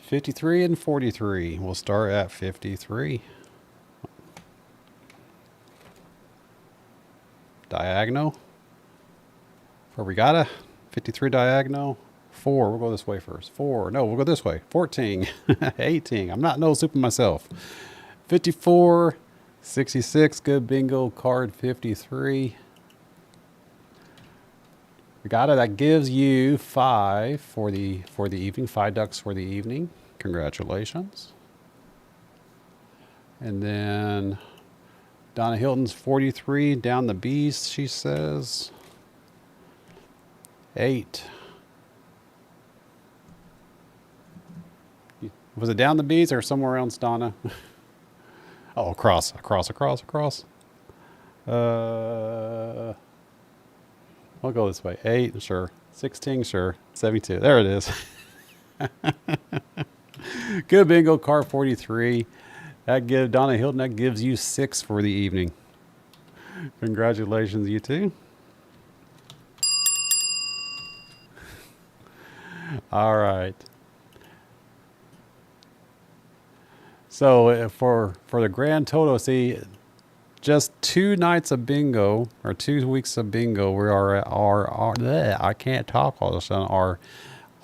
53 and 43. We'll start at 53. Diagonal. For regatta. 53 diagonal. 4. We'll go this way first. 4. No, we'll go this way. 14. 18. I'm not no super myself. 54. 66. Good bingo. Card 53. Regatta, that gives you 5 for the evening. 5 ducks for the evening. Congratulations. And then Donna Hilton's 43 down the B's, she says. 8. Was it down the B's or somewhere else, Donna? Oh, across. I'll go this way. 8, sure. 16, sure. 72. There it is. Good bingo, card 43. That gives Donna Hilton, that gives you 6 for the evening. Congratulations, you two. All right. So for the grand total, see, just 2 nights of bingo, or 2 weeks of bingo, we I can't talk all of a sudden, are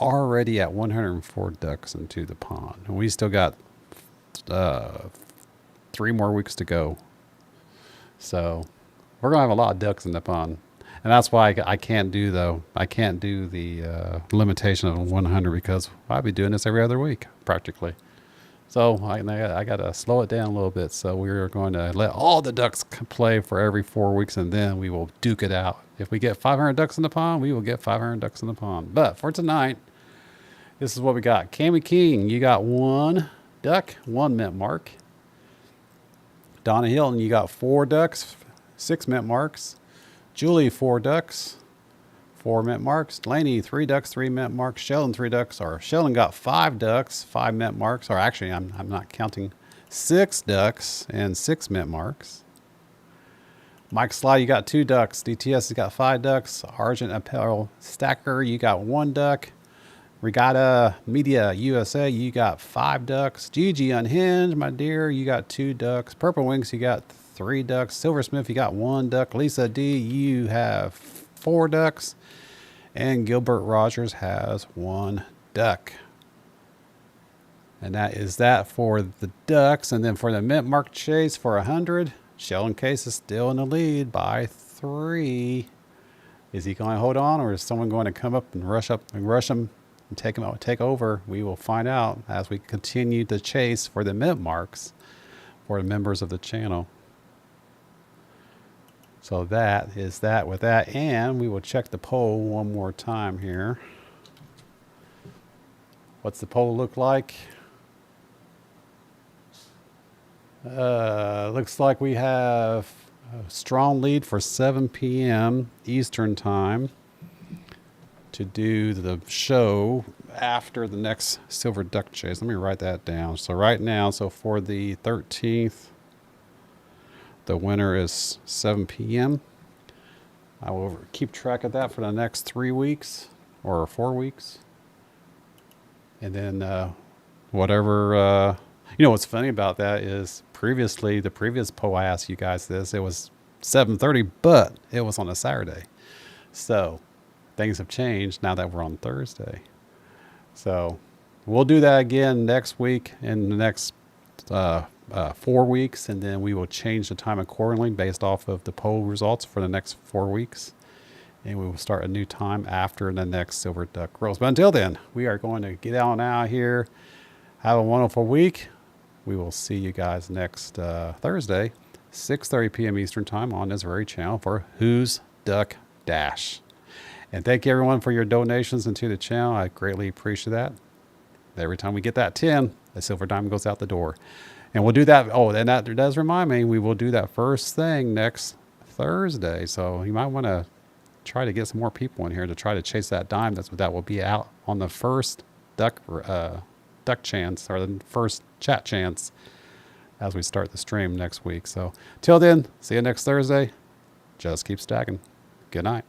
already at 104 ducks into the pond. And we still got 3 more weeks to go. So we're going to have a lot of ducks in the pond. And that's why I can't do the limitation of 100 because I'll be doing this every other week, practically. So I got to slow it down a little bit. So we're going to let all the ducks play for every 4 weeks, and then we will duke it out. If we get 500 ducks in the pond, we will get 500 ducks in the pond. But for tonight, this is what we got. Cammy King, you got 1 duck, 1 mint mark. Donna Hilton, you got 4 ducks, 6 mint marks. Julie, 4 ducks, 4 mint marks. Laney, 3 ducks, 3 mint marks. Sheldon, 3 ducks. Or Sheldon got 5 ducks, 5 mint marks. Or actually, I'm not counting 6 ducks and 6 mint marks. Mike Sly, you got 2 ducks. DTS has got 5 ducks. Argent Apparel Stacker, you got 1 duck. Regatta Media USA, you got 5 ducks. GG Unhinged, my dear, you got 2 ducks. Purple Wings, you got 3 ducks. Silversmith, you got 1 duck. Lisa D, you have 4 ducks. And Gilbert Rogers has 1 duck. And that is that for the ducks. And then for the mint mark chase for 100, Sheldon Case is still in the lead by 3. Is he going to hold on, or is someone going to come up and rush him and take him out, take over? We will find out as we continue the chase for the mint marks for the members of the channel. So that is that with that, and we will check the poll one more time here. What's the poll look like? Looks like we have a strong lead for 7 p.m. Eastern time to do the show after the next silver duck chase. Let me write that down. So right now, so for the 13th, the winner is 7 p.m. I will keep track of that for the next 3 weeks or 4 weeks. And then whatever, you know, what's funny about that is previously, the previous poll I asked you guys this, it was 7:30, but it was on a Saturday. So things have changed now that we're on Thursday. So we'll do that again next week in the next 4 weeks, and then we will change the time accordingly based off of the poll results for the next 4 weeks. And we will start a new time after the next silver duck rolls. But until then, we are going to get on out here. Have a wonderful week. We will see you guys next Thursday, 6:30 p.m. Eastern time on this very channel for Who's Duck Dash. And thank you everyone for your donations into the channel. I greatly appreciate that. Every time we get that 10, a silver dime goes out the door. And we'll do that. Oh, and that does remind me, we will do that first thing next Thursday. So you might want to try to get some more people in here to try to chase that dime. That will be out on the first duck chance, or the first chat chance, as we start the stream next week. So till then, see you next Thursday. Just keep stacking. Good night.